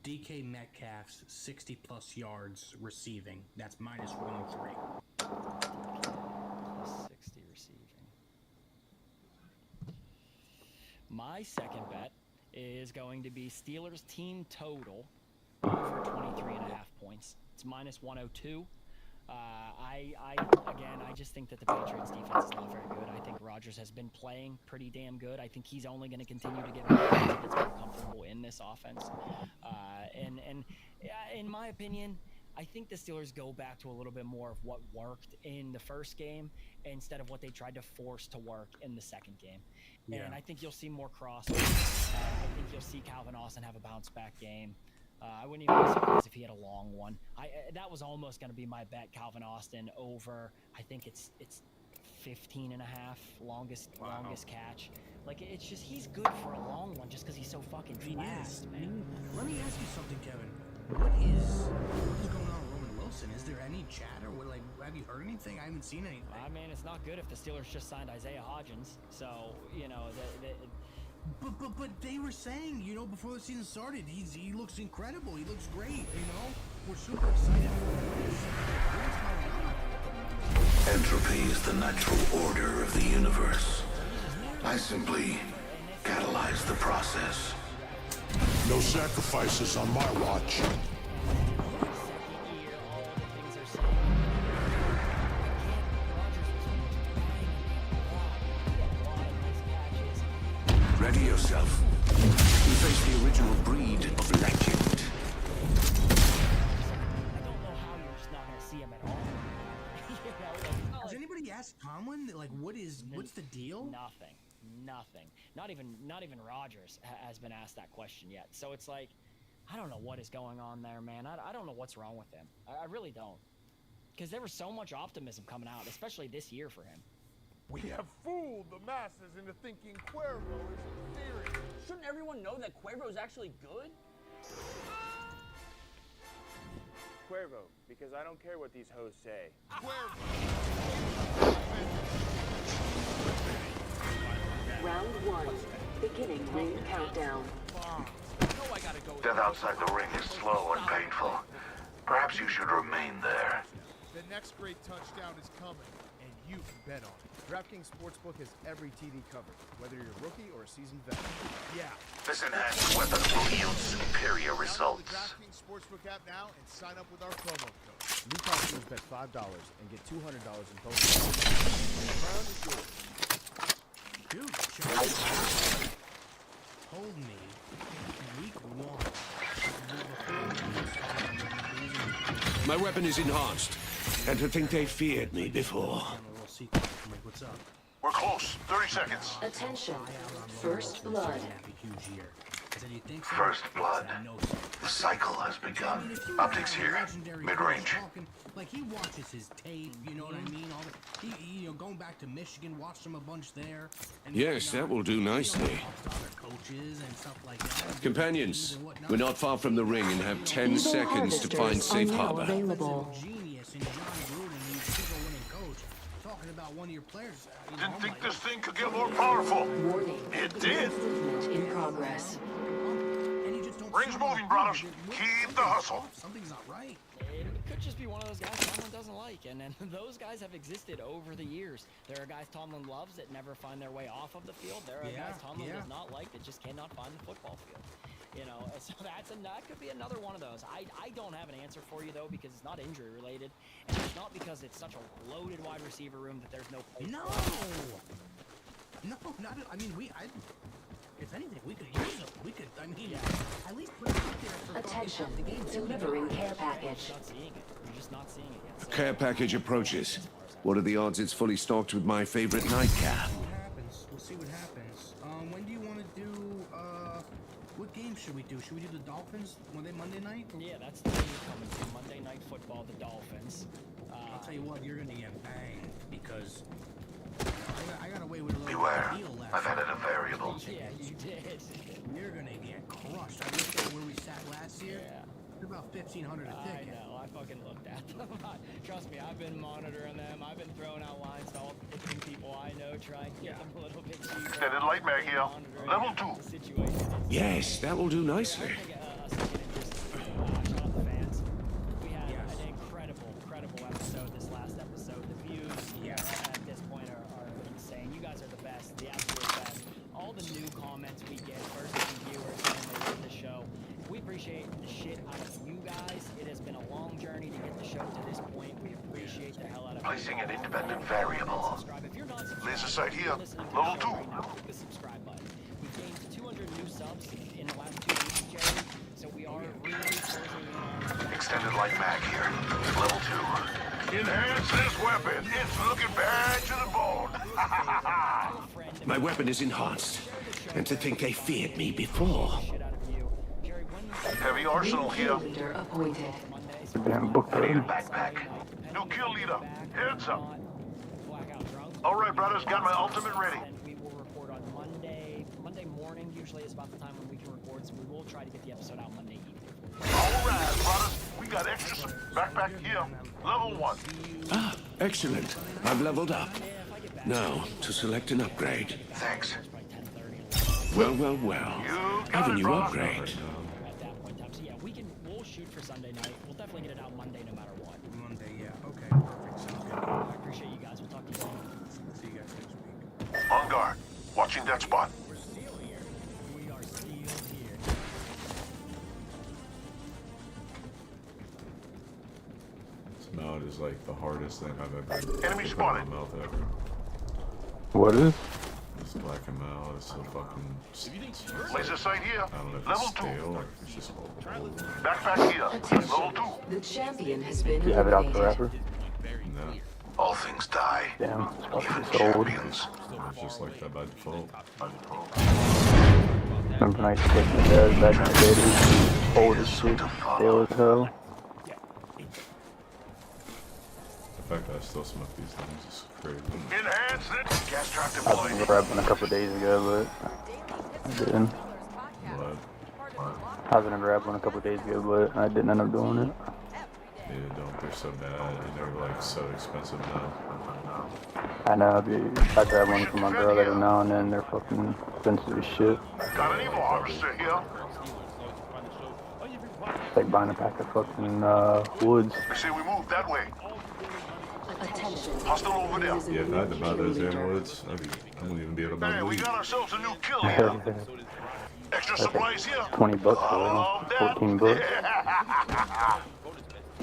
DK Metcalf's 60+ yards receiving. That's -103. Plus 60 receiving. My second bet is going to be Steelers team total over 23.5 points. It's -102. I just think that the Patriots defense is not very good. I think Rodgers has been playing pretty damn good. I think he's only going to continue to get better as he gets more comfortable in this offense. And in my opinion, I think the Steelers go back to a little bit more of what worked in the first game instead of what they tried to force to work in the second game. Yeah. And I think you'll see more crosses. I think you'll see Calvin Austin have a bounce back game. I wouldn't even be surprised if he had a long one. That was almost going to be my bet, Calvin Austin over. I think it's 15.5 longest catch. Like it's just he's good for a long one just because he's so fucking fast, man. Let me ask you something, Kevin. What is going on with Roman Wilson? Is there any chatter? Have you heard anything? I haven't seen anything. I mean, it's not good if the Steelers just signed Isaiah Hodgins. So But they were saying, before the season started, he looks incredible. He looks great. We're super excited for this. Entropy is the natural order of the universe. I simply catalyze the process. No sacrifices on my watch. Ready yourself. You face the original breed of legend. I don't know how you're just not going to see him at all. Has anybody asked Tomlin, what's the deal? Nothing. Not even Rodgers has been asked that question yet. So it's like, I don't know what is going on there, man. I don't know what's wrong with him. I really don't. Because there was so much optimism coming out, especially this year for him. We have fooled the masses into thinking Cuervo is inferior. Shouldn't everyone know that Cuervo is actually good? Cuervo, because I don't care what these hoes say. Round 1. Beginning ring countdown. Death outside the ring is slow and painful. Perhaps you should remain there. The next great touchdown is coming, and you can bet on it. DraftKings Sportsbook has every TD covered, whether you're a rookie or a seasoned veteran. Yeah. This enhanced weapon will yield superior results. Download the DraftKings Sportsbook app now and sign up with our promo code. New customers bet $5 and get $200 in bonus. The round is yours. Dude, Charlie told me week 1 before we started losing My weapon is enhanced. And to think they feared me before. We're close. 30 seconds. Attention. First blood. First blood. The cycle has begun. Optics here. Mid-range. Like, he watches his tape, you know what I mean? All the, you know, going back to Michigan, watched him a bunch there. And Yes, that will do nicely. Coaches and stuff like that. Companions, we're not far from the ring and have 10 seconds to find safe harbor. Didn't think this thing could get more powerful. It did. In progress. Ring's moving, brothers. Keep the hustle. Something's not right. It could just be one of those guys Tomlin doesn't like, and those guys have existed over the years. There are guys Tomlin loves that never find their way off of the field. There are guys Tomlin does not like that just cannot find the football field. You know, so that could be another one of those. I don't have an answer for you though, because it's not injury related, and it's not because it's such a loaded wide receiver room that there's no place. No, not. I mean, if anything, we could use them. We could. I mean, at least put it out there for attention. Delivering care package. Not seeing it. You're just not seeing it yet. So Care package approaches. What are the odds it's fully stocked with my favorite nightcap? We'll see what happens. When do you want to do? What game should we do? Should we do the Dolphins? Were they Monday night? Yeah, that's the game coming to Monday Night Football. The Dolphins. I'll tell you what, you're gonna get banged because I got away with a little Beware. deal last I've added a variable. Yeah, you did. You're gonna get crushed. I looked at where we sat last year. Yeah. It's about $1,500 a ticket. I know. I fucking looked at them. Trust me, I've been monitoring them. I've been throwing out lines to all the people I know, trying to get them a little bit cheaper. Extended light mag here. Level 2. Yes, that will do nicely. We had an incredible episode this last episode. The views at this point are insane. You guys are the best, the absolute best. All the new comments we get, first-time viewers, when they love the show. We appreciate the shit out of you guys. It has been a long journey to get the show to this point. We appreciate the hell out of it. Placing an independent variable. Laser sight here. Level 2. Click the subscribe button. We've gained 200 new subs in the last 2 weeks, Jerry. So we are really closing in on... Extended light mag here. Level 2. Enhance this weapon. It's looking bad to the bone. My weapon is enhanced. And to think they feared me before. Heavy arsenal here. Damn book Backpack. New kill leader. Heads up. All right, brothers. Got my ultimate ready. We will record on Monday morning. Usually is about the time when we can record, so we will try to get the episode out Monday evening. All right, brothers. We got extra backpack here. Level 1. Ah, excellent. I've leveled up. Now, to select an upgrade. Thanks. Well. I have a new upgrade. At that point in time, so yeah, we'll shoot for Sunday night. We'll definitely get it out Monday no matter what. Monday, yeah. Okay, perfect. Sounds good. I appreciate you guys. We'll talk to you soon. See you guys next week. On guard. Watching that spot. We're still here. We are still here. This mount is like the hardest thing I've ever Enemy put spotted. in my mouth ever. What is? This black and mount is so fucking. Laser sight here. I don't know if Level it's 2. stale or if it's just old. Backpack here. Level 2. The champion has been You have it out the wrapper? No. All things die. Damn, it's about to Even be sold. champions. It's just like that by default. Remember when I used to take my dad back in the day? It was old as shit, stale as hell. The fact that I still smoke these things is crazy. Enhance it. Gas trap I was deployed. gonna grab one a couple days ago, but I didn't. What? I was gonna grab one a couple days ago, but I didn't end up doing it. Yeah, don't. They're so bad. And they're like so expensive now. I know, dude. I grab one for my girl every now and then. They're fucking expensive as shit. Got an evil harvester here. It's like buying a pack of fucking woods. I say we move that way. Hostile over there. Yeah, if I had to buy those airwoods, I wouldn't even be able to buy Hey, we weed. got ourselves a new kill here. Extra supplies here. $20 for them. 14 bucks.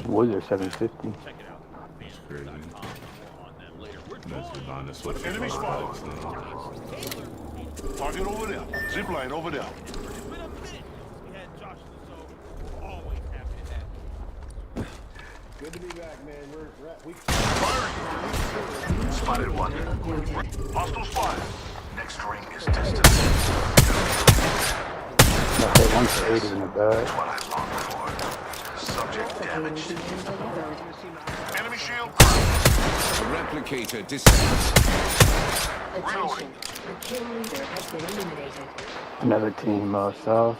Woods are $7.50. It's crazy. That's the buying this with Enemy spotted. Target over there. Zipline over there. Spotted one. Hostile spotted. Next ring is distant. Okay, 180 in the bag. What I longed for. Subject damaged. Enemy shield. A replicator disabled. Attention. The kill leader has been eliminated. Another team south.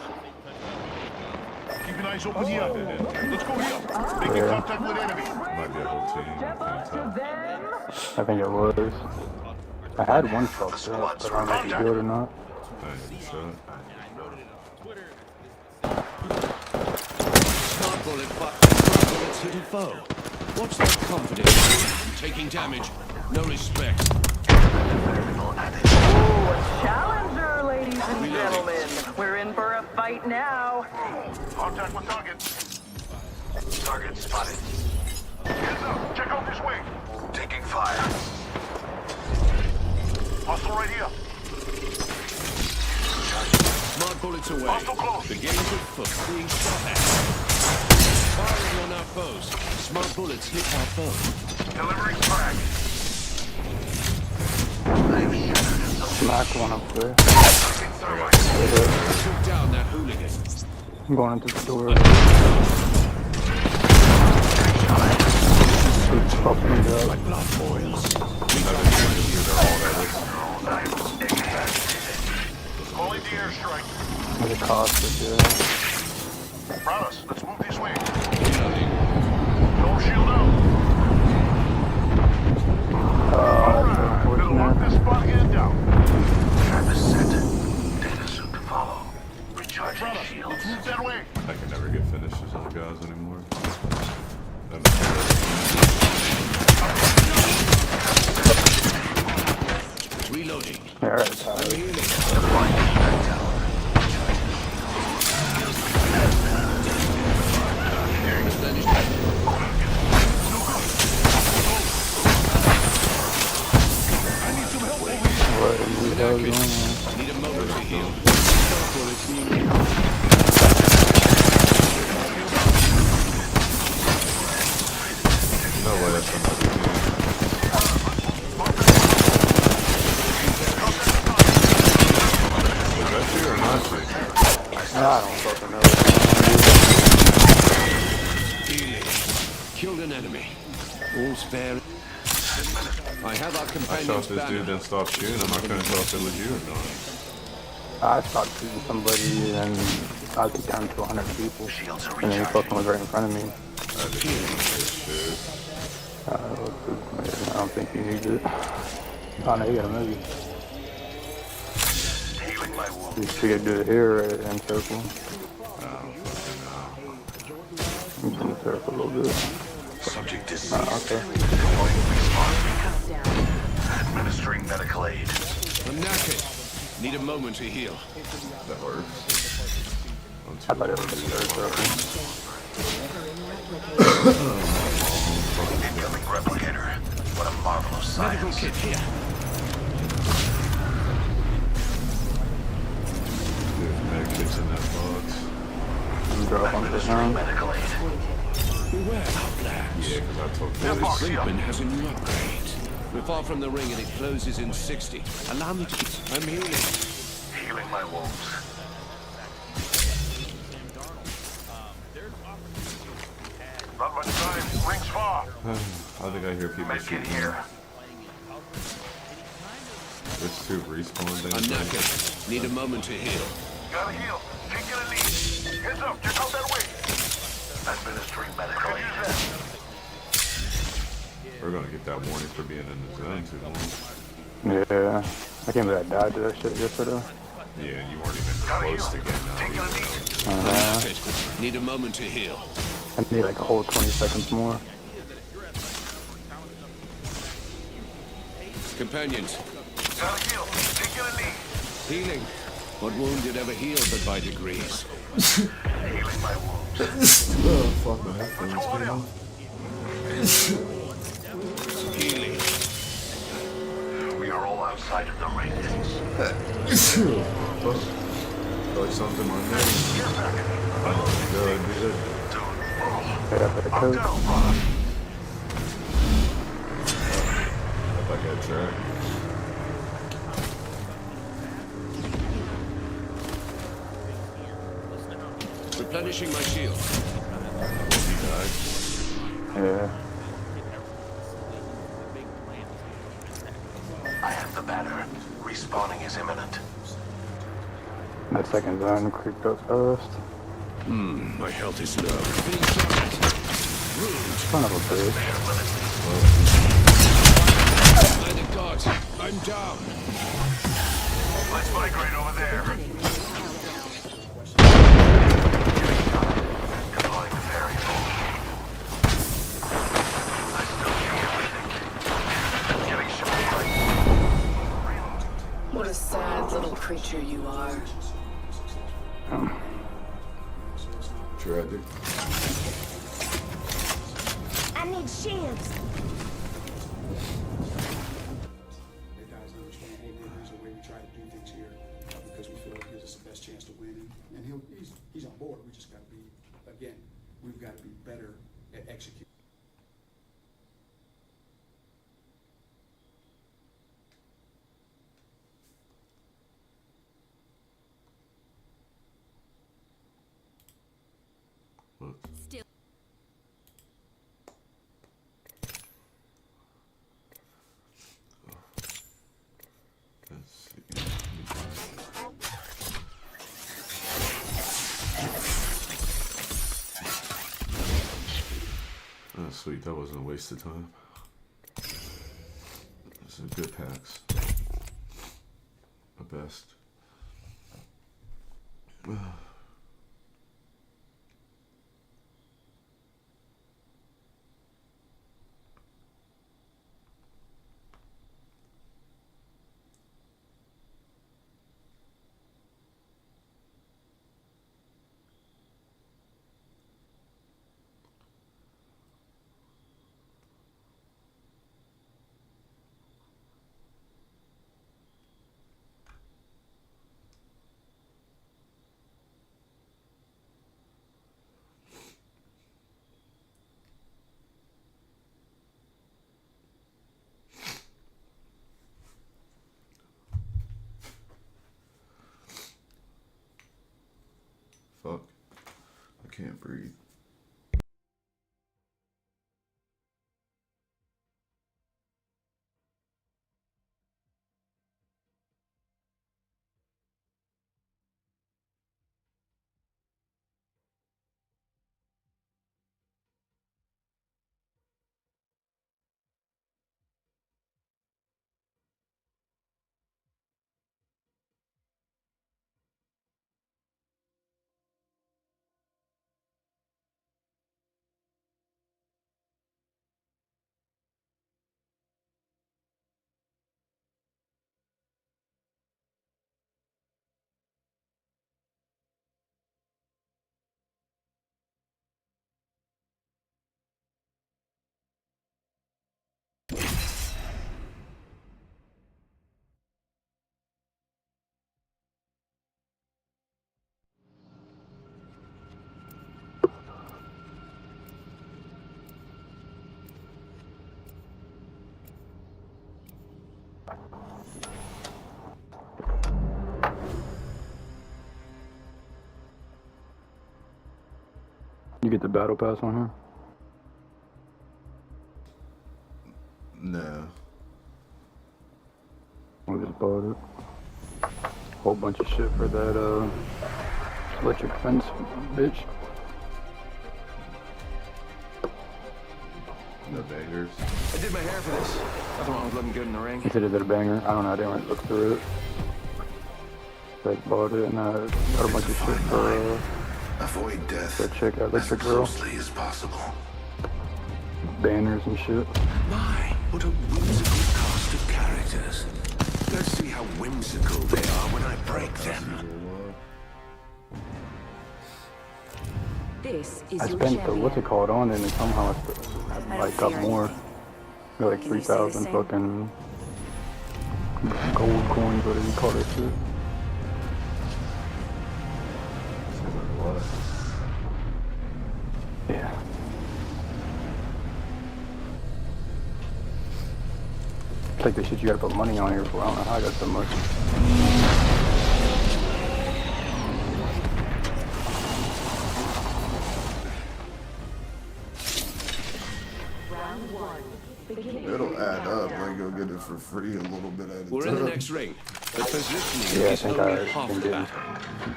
Keep an eyes open here. Let's go here. Making contact with enemy. Might be a whole team. I can't tell. I think it was. I had one folks up, but I don't know if he's good or not. Smart bullets hit a foe. What's that confidence? Taking damage. No respect. Ooh, a challenger, ladies and gentlemen. We're in for a fight now. Contact with target. Target spotted. Heads up. Check out this wing. Taking fire. Hostile right here. Smart bullets away. Hostile close. The game's afoot. Being shot at. Firing on our foes. Smart bullets hit our foe. Delivering frag. Smack one up there. Took down that hooligan. I'm going into the door. It's fucking good. Like blood boils. Calling the airstrike. There's a cost of it. Brothers, let's move this way. No shield out. Alright, Gonna lock this spot hand down. Trap is set. Data soon to follow. Recharging Brothers, shields. let's move that way. I can never get finishes on guys anymore. Reloading. Alright, I'm healing. Need a moment to heal. No way, that's another team. Was that you or not you? I don't fucking know. Healing. Killed an enemy. All spare. I have our I companions shot this banner. dude, then stopped shooting him. I couldn't tell if it was you or not. I stopped shooting somebody and I took down to 100 people. And then he fucking was right in front of me. I don't think he needs it. Oh no, you got a movie. You should do it here in circle. In the circle a little bit. Subject is okay. Administering medical aid. I'm knackered. Need a moment to heal. That works. I thought it was in the third circle. Incoming replicator. What a marvelous science. Medical kit here. There's med kits in that box. I'm dropping this down. Medical aid. Beware, outlands. Yeah, because I told Every you. sleepman has a new upgrade. We're far from the ring and it closes in 60. Allow me to... I'm healing. Healing my wounds. Not much time. Rings far. I think I hear people shooting here. There's two respawn things. I'm knackered. Need a moment to heal. Gotta heal. Taking a lead. Heads up. Check out that way. Administering medical aid. We're gonna get that warning for being in the zone too long. Yeah. I can't believe I died to that shit yesterday. Yeah, you weren't even close to getting out. Knackered. Need a moment to heal. I need like a whole 20 seconds more. Companions. Gotta heal. Taking a lead. Healing. What wound did ever heal but by degrees? Healing my wounds. Oh, fuck, my headphones came off. Healing. We are all outside of the ring. Like something in my head. Oh, good, dude. Yeah, but the coach. I got track. Replenishing my shield. Yeah. I have the banner. Respawning is imminent. That second zone creeped up fast. My health is low. Son of a bitch. By the gods, I'm down. Let's migrate over there. Deploying the variable. I still see everything. Getting shot. What a sad little creature you are. Tragic. I need shields. The guys understand, hey, there's a way we try to do things here because we feel it gives us the best chance to win. And he's on board. We just got to be, again, we've got to be better at executing. Still. Let's see. Oh, sweet. That wasn't a waste of time. Some good packs. The best. Fuck. I can't breathe. You get the battle pass on her? No. I just bought it. Whole bunch of shit for that electric fence bitch. No bangers. I did my hair for this. Nothing wrong with looking good in the ring. He said, is it a banger? I don't know, I didn't look through it. Like bought it and got a bunch of shit for avoid death that chick, as electric girl. closely as possible. Banners and shit. My, what a whimsical cast of characters. Let's see how whimsical they are when I break them. This is I your spent the champion. what's it called on it and somehow I like got more. Got like Can you say the 3,000 same? fucking gold coins, whatever you call that shit. Yeah. It's like the shit you gotta put money on here for. I don't know how I got so much. It'll add up. Like you'll get it for free a little bit at a time. We're in the next ring. The positioning Yeah, I is think only I've half been the battle.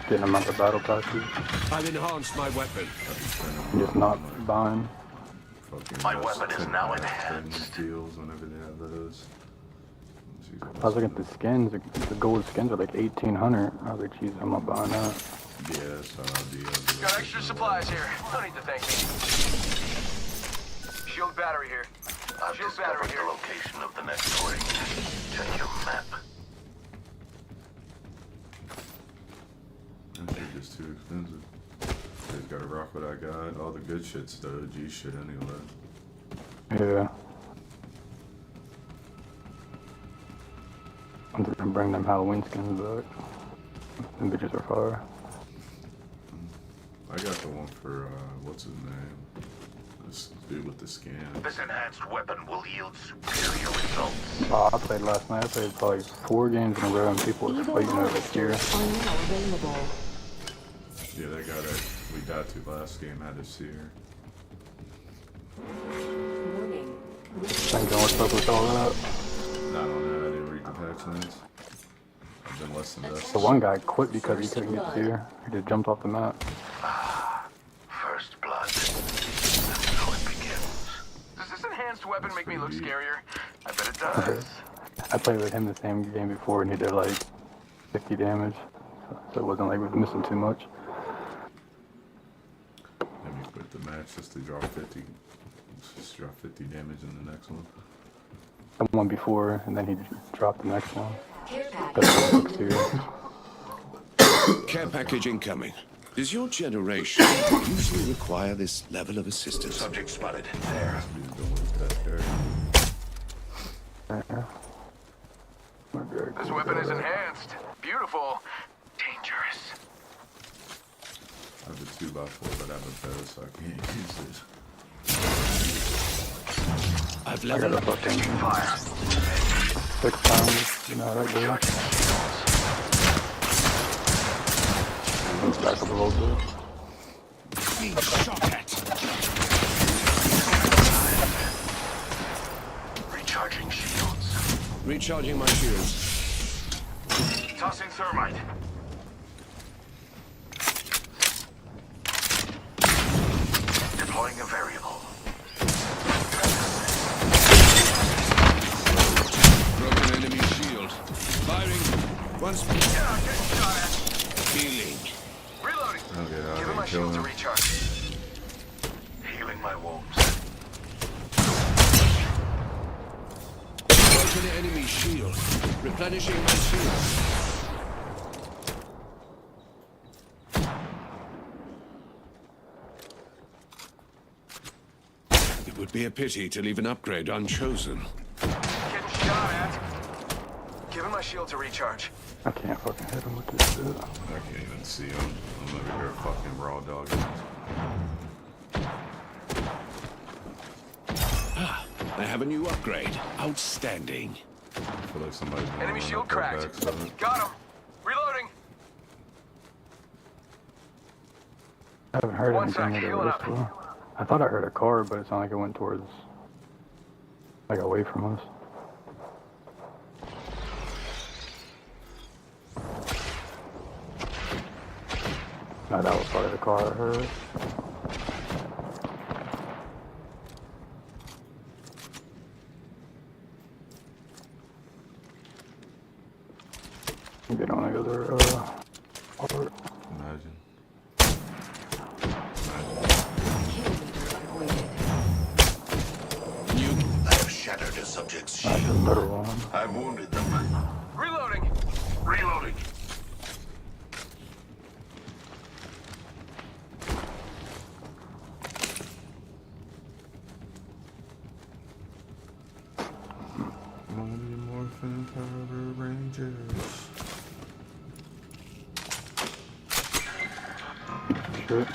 getting them out the battle passes. I've enhanced my weapon. Just not buying. My weapon is now enhanced. Deals whenever they have those. I was looking at the skins. The gold skins are like 1,800. I was like, geez, I'm not buying that. Yeah, so Got extra supplies here. Don't need to thank me. Shield battery here. I've discovered the location of the next ring. Check your map. That shit is too expensive. Just gotta rock what I got. All the good shit's the OG shit anyway. Yeah. I'm just gonna bring them Halloween skins back. Them bitches are fire. I got the one for, what's his name? This dude with the scan. This enhanced weapon will yield superior results. Oh, I played last night. I played probably 4 games in a row and people were fighting over here. Yeah, that guy that we died to last game had a seer. Thinking what's up with all that? I don't know, I didn't read the patch notes. I've been less than that. The one guy quit because he couldn't get seer. He just jumped off the map. First blood. That's how it begins. Does this enhanced weapon make me look scarier? I bet it does. I played with him the same game before and he did like 50 damage. So it wasn't like we were missing too much. Let me quit the match just to drop 50. Just drop 50 damage in the next one. The one before and then he dropped the next one. Care package incoming. Does your generation usually require this level of assistance? Subject spotted. There. This weapon is enhanced. Beautiful. Dangerous. I have a 2x4, but I have a bow, so I can't use it. I've leveled up. Fire. 6 times, you know how that goes. Back up a little bit. Being shot at. Recharging shields. Recharging my shields. Tossing thermite. Deploying a variable. Broken enemy shield. Firing. Once more. Yeah, getting shot at. Healing. Reloading. Okay, Give him my shield to recharge. Healing my wounds. Broken enemy shield. Replenishing my shield. It would be a pity to leave an upgrade unchosen. Getting shot at. Give him my shield to recharge. I can't fucking hit him with this shit. I can't even see him. I'm over here fucking raw dog. Ah, I have a new upgrade. Outstanding. I feel like somebody's gonna Enemy run shield up our cracked. backside. Got him. Reloading. I haven't heard One sec, anything of the healing rest up. of them. I thought I heard a car, but it sounded like it went towards, like away from us. No, that was probably the car I heard. Get on the other, part. Imagine. I have shattered a subject's shield. That's another one. I've wounded them. Reloading. Reloading. Mighty Morphin Power Rangers. Shit.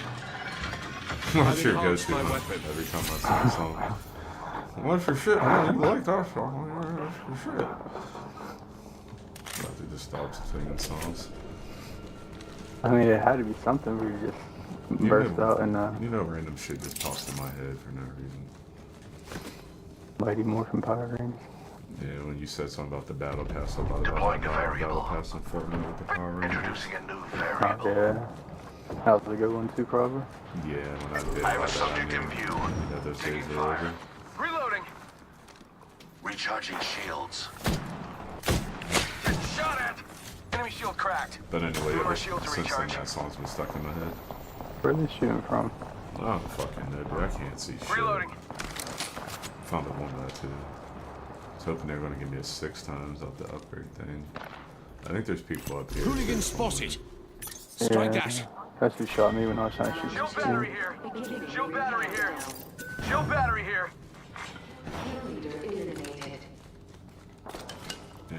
My shit goes through my weapon every time I sing a song. What for shit? Man, you like that song? Shit. About to just stop singing songs. I mean, it had to be something where you just burst out and You know, random shit just pops in my head for no reason. Mighty Morphin Power Rangers. Yeah, when you said something about the battle pass, I thought about the battle pass in Fortnite with the Power Rangers. Introducing a new variable. Oh, yeah. That was a good one too, Carver. Yeah, when I did I have a that, subject in view. Yeah, those days are over. Reloading. Recharging shields. Getting shot at. Enemy shield cracked. But anyway, More ever shield to since then, recharge. that song's been stuck in my head. Where are they shooting from? I don't fucking know, dude. I can't see shit. Reloading. Found a one guy too. I was hoping they were going to give me a 6 times off the upgrade thing. I think there's people up here. Hooligan spotted. Strike Yeah, that. that's who shot me when I was trying to shoot Shield the battery team. here. Shield battery here. Shield battery here. Yeah.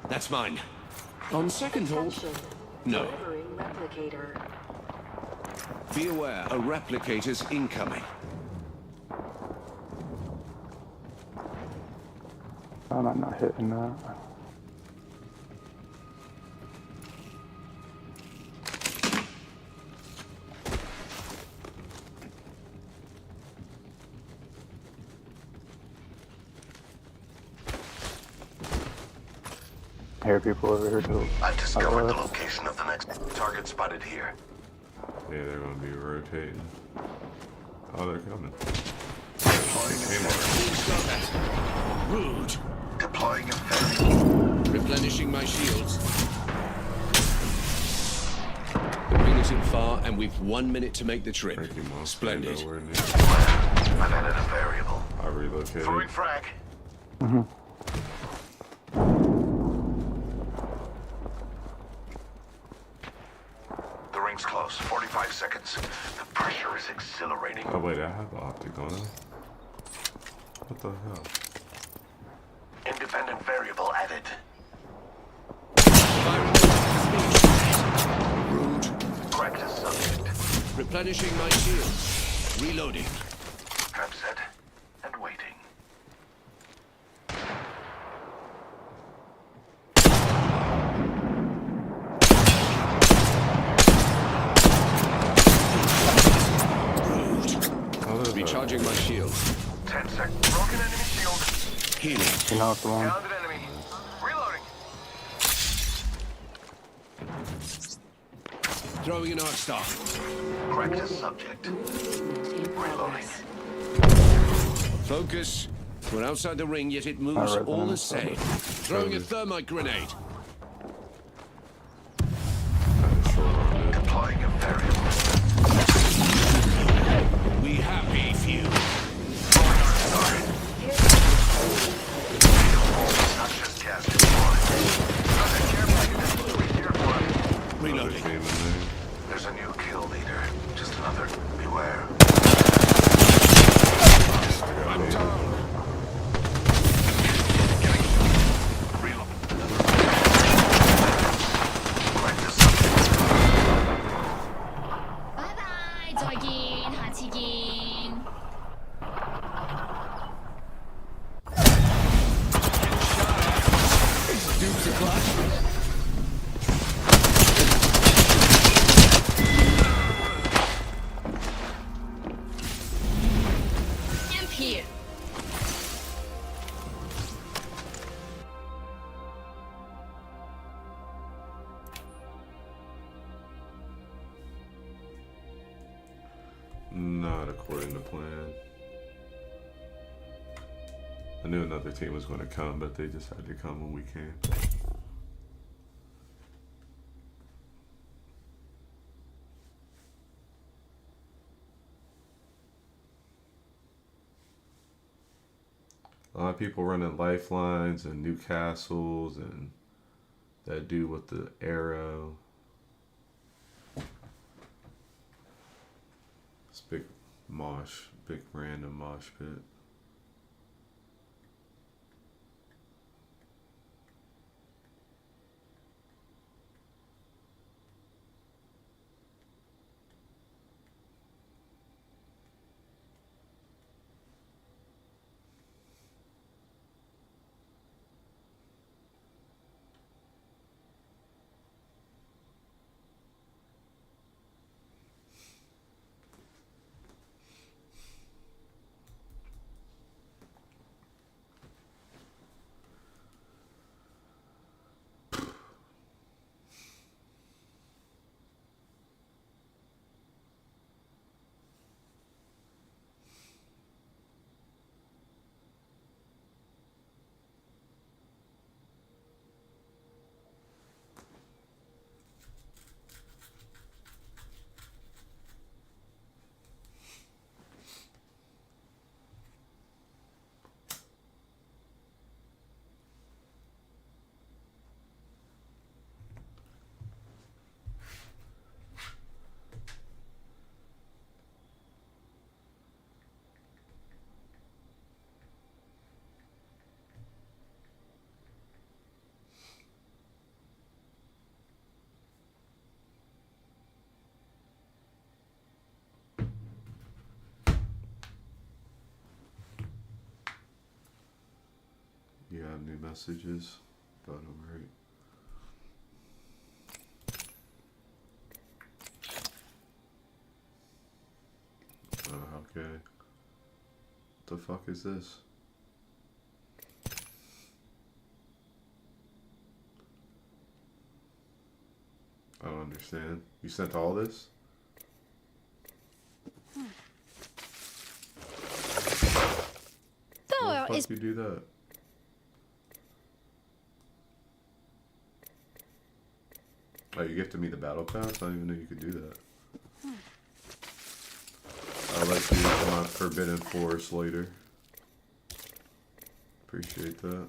That's mine. On second thought, no. Be aware, a replicator's incoming. I'm not hitting that. I hear people over here too. I've discovered the location of the next target spotted here. Yeah, they're going to be rotating. Oh, they're coming. Rude. Deploying a ferry. Replenishing my shields. The ring isn't far, and we've 1 minute to make the trip. Splendid. I've added a variable. I relocated. Throwing frag. The ring's close. 45 seconds. The pressure is exhilarating. Oh, wait, I have an optic on it. What the hell? Independent variable added. Rude. Practice subject. Replenishing my shields. Reloading. Trap set and waiting. Recharging my shields. 10 seconds. Broken enemy shield. Healing. You know it's the one. Grounded enemy. Reloading. Throwing an arc star. Practice subject. Reloading. Focus. We're outside the ring, yet it moves Alright, all then. the same. Throwing a thermite grenade. Deploying a variable. We happy few. Not just cast Reloading. There's a new kill leader. Just another. Beware. I'm down. 바이바이 저긴 하치긴 Dupes a clutch. MP Not according to plan. I knew another team was going to come, but they just had to come when we came. A lot of people running lifelines and new castles and that dude with the arrow. It's big mosh, big random mosh pit. have new messages, but alright. Okay. What the fuck is this? I don't understand. You sent all this? Why the fuck you do that? Oh, you gifted me the battle pass? I didn't even know you could do that. I'll let you unlock Forbidden Forest later. Appreciate that.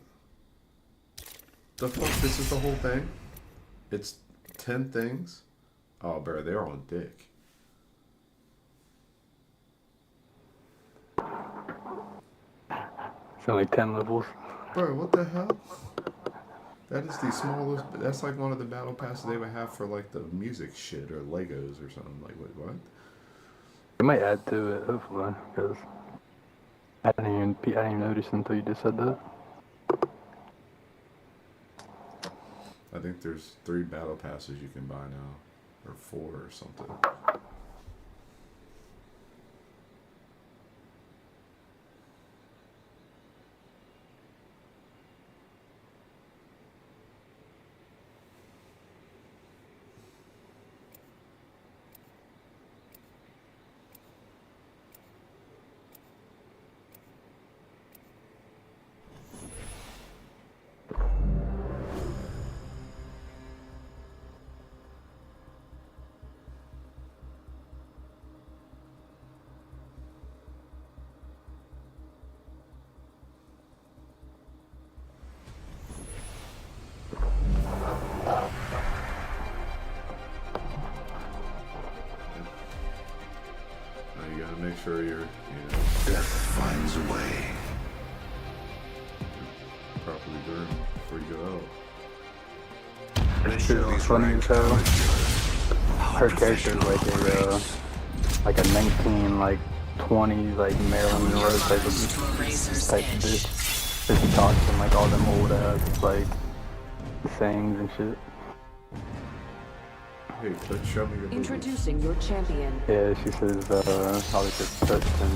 The fuck? This is the whole thing? It's 10 things? Oh, bro, they're on dick. It's only 10 levels. Bro, what the hell? That is the smallest. That's like one of the battle passes they would have for like the music shit or Legos or something. Like, wait, what? They might add to it, hopefully, because I didn't even notice until you just said that. I think there's 3 battle passes you can buy now, or 4 or something. Make sure you're, Death finds a way. Properly groomed before you go out. This shit is funny as hell. Her character is like a 19, like 20s, like Marilyn Monroe type of bitch. Just talks in like all them old ass like sayings and shit. Hey, let's show me your Introducing your champion. Yeah, she says, I'll just touch and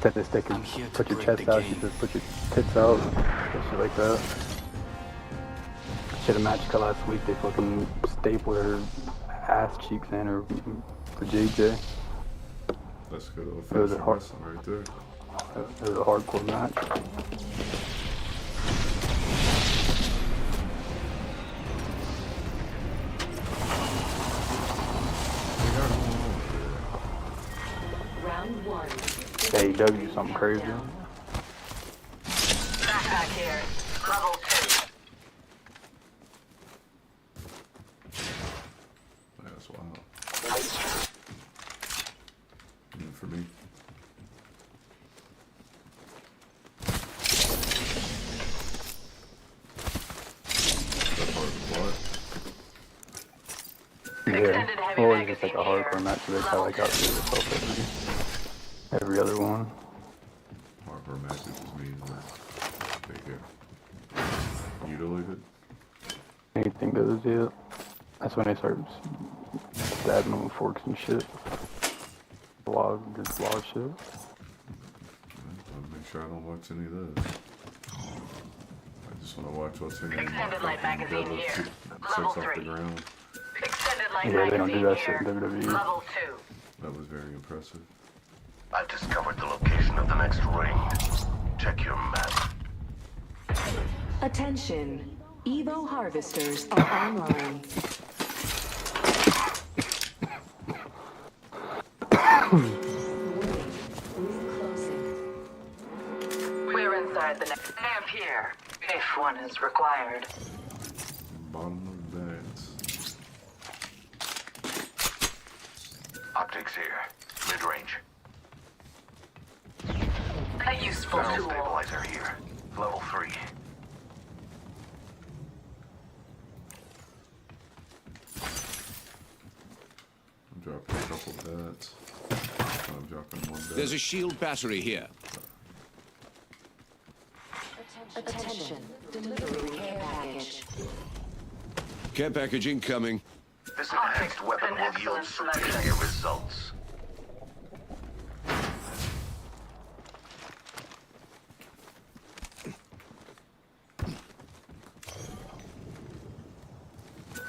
set the stick and put your chest out. She says, put your tits out. Shit like that. She had a match cut last week. They fucking stapled her ass cheeks in her for JJ. Let's go to It was a hard, right there. It was a hardcore match. Round 1. AEW something crazy. Backpack here. Level 2. That's wild. Even for me. That part of the plot. Yeah, or it's just like a hardcore match where they try like out every other one. Hardcore matches just means that they get mutilated. Anything goes, yeah. That's when they start stabbing them with forks and shit. A lot of shit. I'll make sure I don't watch any of those. I just want to watch what's in Extended light magazine here. six Level off 3. the ground. Extended light Yeah, they don't magazine do that here. shit in WWE. Level 2. That was very impressive. I've discovered the location of the next ring. Check your map. Attention. Evo harvesters are online. We're inside the next camp here, if one is required. Bottom of that. Optics here. Mid-range. A useful Thermal tool. stabilizer here. Level 3. I'm dropping a couple bats. I'm dropping one bat. There's a shield battery here. Attention, delivering care package. Care package incoming. This enhanced weapon will yield superior results.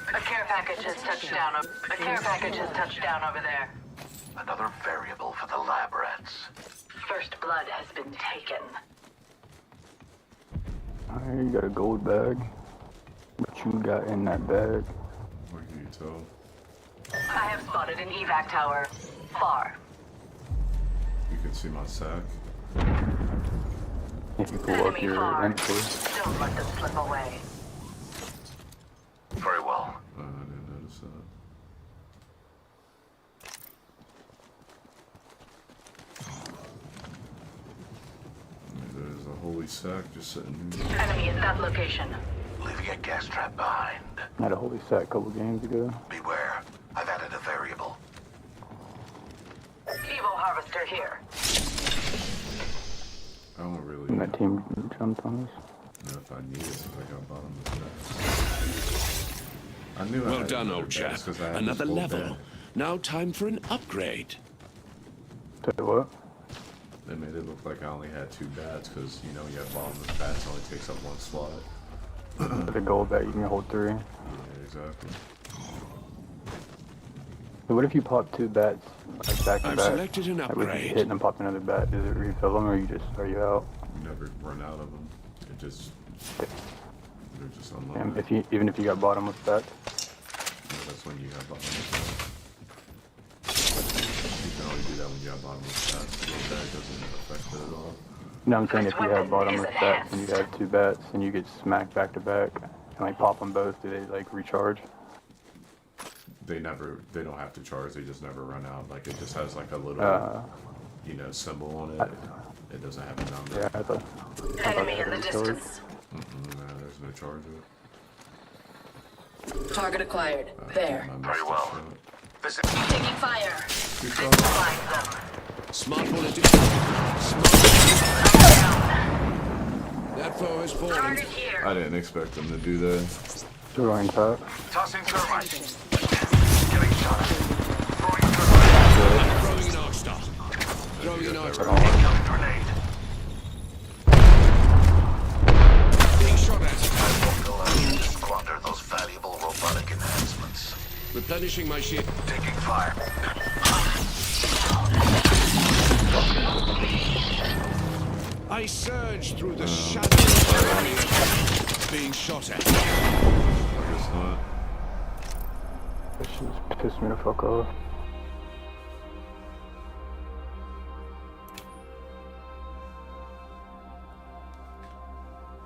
A care package has touched down. A care package has touched down over there. Another variable for the lab rats. First blood has been taken. Alright, you got a gold bag. What you got in that bag? What can you tell? I have spotted an evac tower. Far. You can see my sack. If you pull up your entry. Don't let them slip away. Very well. I didn't notice that. There's a holy sack just sitting here. Enemy at that location. Leaving a gas trap behind. I had a holy sack a couple games ago. Beware. I've added a variable. Evo harvester here. I don't really And that team jumped on us. know if I need it if I got bottom of that. I knew I Well had done, another old bed chap. 'cause I had Another this full level. bed. Now time for an upgrade. Tell you what. They made it look like I only had 2 bats because, you know, you have bottomless bats, only takes up 1 slot. With a gold bag, you can hold 3. Yeah, exactly. So what if you pop 2 bats like back to I've back? selected an Like, if you upgrade. hit and then pop another bat, does it refill them or are you out? You never run out of them. It just, they're just And unlimited. even if you got bottomless bats? Yeah, that's when you have bottomless bats. You can only do that when you have bottomless bats. The bag doesn't affect it at all. No, I'm saying if you have bottomless bats and you have 2 bats and you get smacked back to back and like pop them both, do they like recharge? They don't have to charge, they just never run out. Like, it just has like a little, you know, symbol on it. It doesn't have a number. Yeah, I thought Enemy that in the was killer. distance. Nah, there's no charge of it. Target acquired. There. Very well. Visit. Taking fire. Find them. Smart bullet. That foe is falling. Target here. I didn't expect them to do that. Throwing top. Tossing thermite. Getting shot. Throwing I'm thermite. throwing an arc star. Throwing an arc star. Incoming grenade. Being shot at. I won't allow you to squander those valuable robotic enhancements. Replenishing my shield. Taking fire. I surge through the shadows of the enemy. Being shot at. I guess not. That shit just pissed me the fuck off.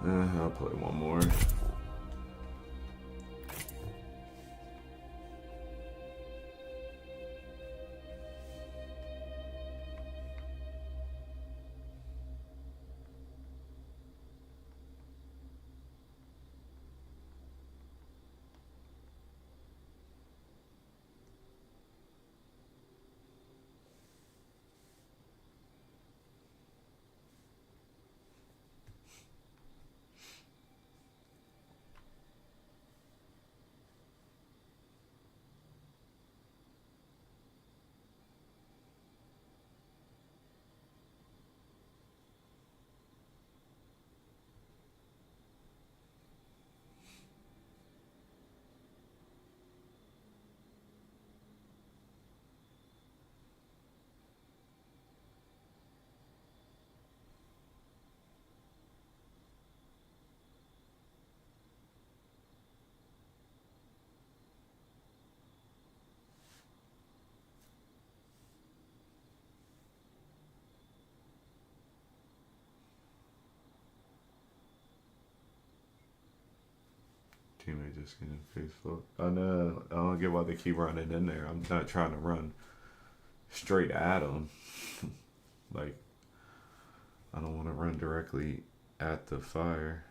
I'll play one more. Teammate just getting face full. I know. I don't get why they keep running in there. I'm not trying to run straight at them. Like, I don't want to run directly at the fire.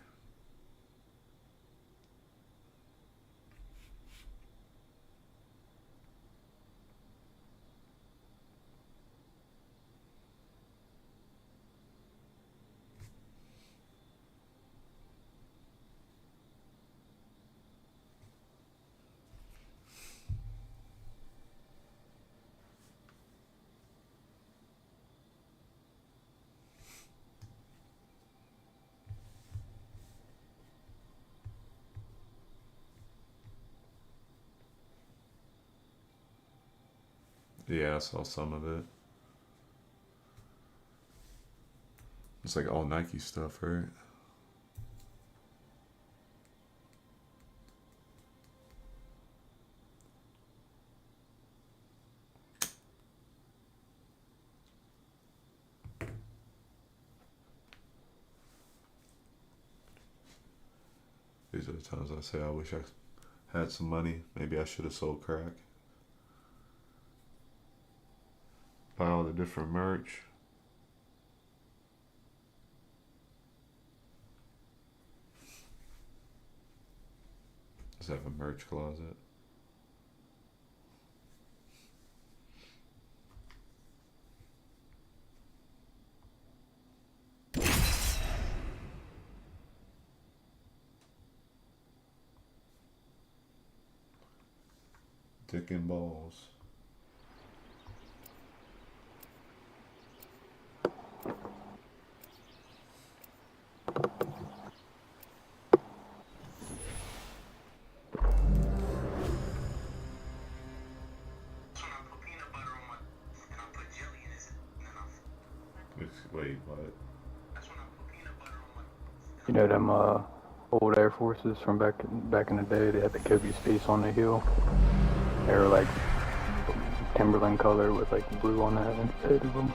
Yeah, I saw some of it. It's like all Nike stuff, right? These are the times I say I wish I had some money. Maybe I should have sold crack. Buy all the different merch. Just have a merch closet. Dick and balls. Wait, what? You know them old Air Forces from back in the day? They had the Kobe Space on the heel. They were like Timberland color with like blue on the edge of them.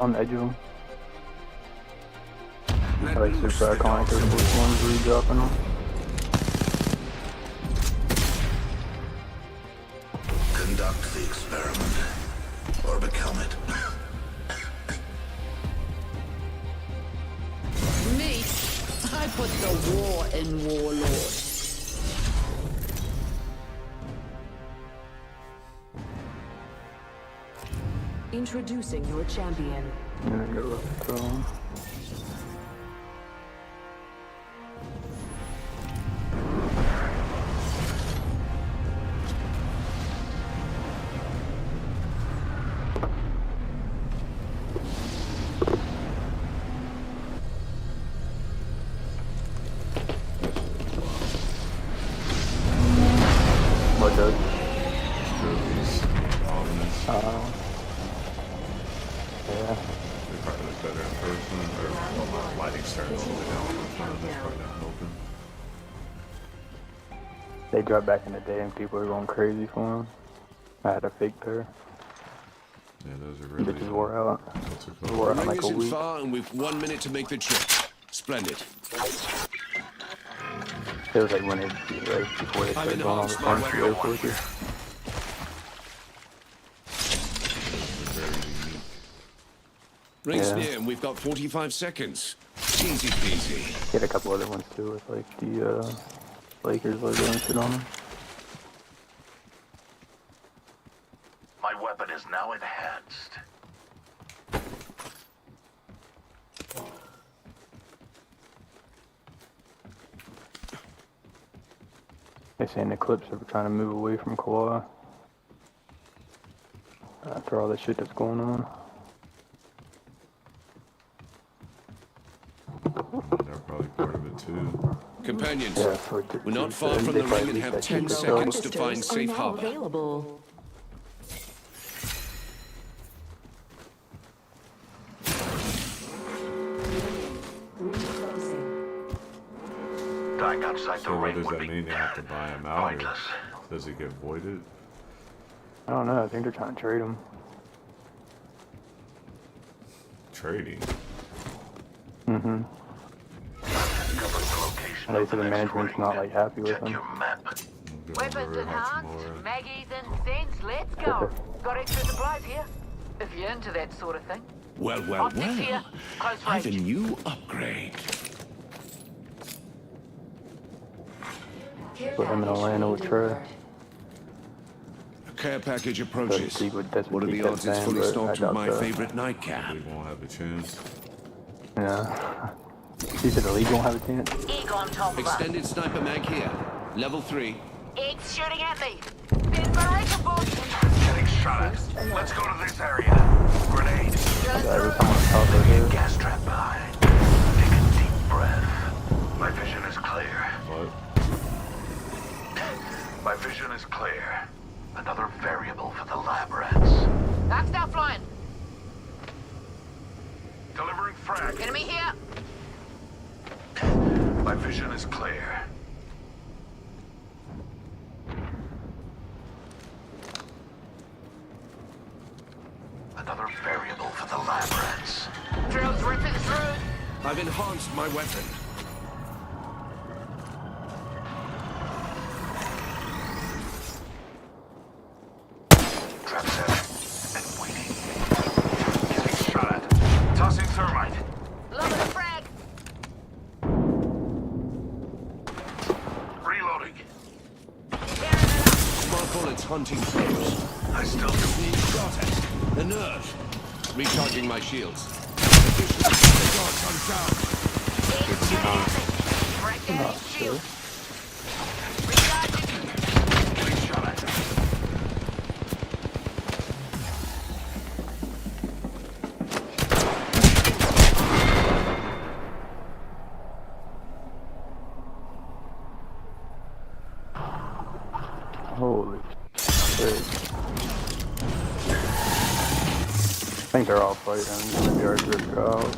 On the edge of them. I like super iconic Air Force ones redropping them. Conduct the experiment, or become it. Me, I put the war in Warlord. Introducing your champion. What does? Yeah. They probably look better in person, or my lighting starting to slow down. That's probably not helping. They dropped back in the day and people were going crazy for them. I had a fake pair. Yeah, those are really. Bitches wore out. The ring isn't far, and we've 1 minute to make the trip. Splendid. It was like when they, like before they started going on the front to Air Forces. Rings near, and we've got 45 seconds. Easy peasy. He had a couple other ones too with like the Lakers logo and shit on them. My weapon is now enhanced. They saying the Clips are trying to move away from Kawhi after all the shit that's going on. They're probably part of it too. Companions, we're not far from the ring and have 10 seconds to find safe harbor. Dying outside the So what ring does would that be mean? They have to buy him out, pointless. or does it get voided? I don't know. I think they're trying to trade him. Trading. Mm-hmm. And they said the management's not like happy with him. Weapons enhanced, Maggie's incensed, let's go. Got extra supplies here, if you're into that sort of thing. Well, well, Optics here, well. close I have a range. new upgrade. Put him in Atlanta with Trey. A care package approaches. What What are the odds it's fully stocked with my favorite nightcap? We won't have a chance. Yeah. He said the league won't have a chance. Egg on top of us. Extended sniper mag here. Level 3. Egg's shooting at me. Then barrage bush. Getting shot at. Let's go to this area. Grenade. Gas trap behind. Take a deep breath. My vision is clear. What? My vision is clear. Another variable for the lab rats. That's now flying. Delivering frag. Enemy here. My vision is clear. Another variable for the lab rats. Drills ripping through. I've enhanced my weapon. Trap set. And waiting. Getting shot at. Tossing thermite. Loading a frag. Reloading. Smart bullets hunting foes. I still do. Being shot at. Inert. Recharging my shields. The guards on down. Not sure. Getting shot at. Holy shit. I think they're all fighting. Maybe our group go out.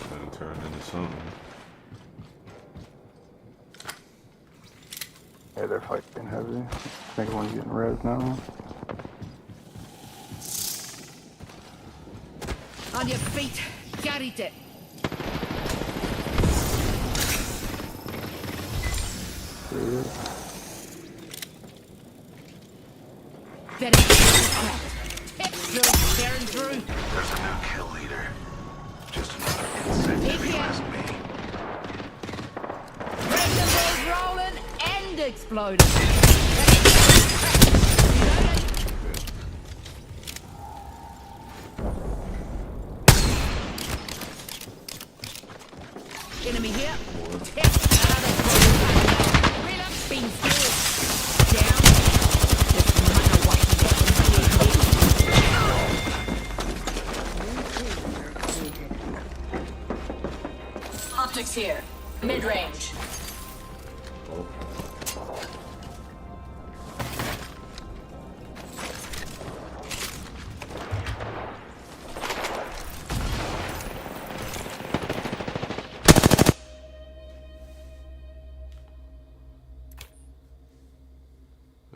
Gonna turn into something. Yeah, they're fighting heavy. I think one's getting res now. On your feet. Carried it. Tearing through. There's a new kill leader. Just another insect to be last me. Pressure balls rolling and exploding. Enemy here. Reload. Being killed. Down. Just run away. Optics here. Mid-range.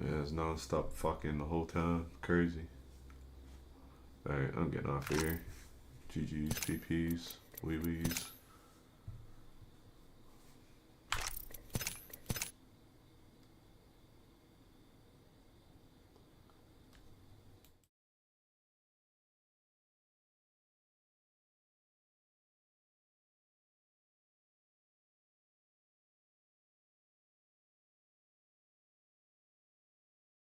Yeah, it's non-stop fucking the whole time. Crazy. Alright, I'm getting off here. GG's, PP's, wee-wees.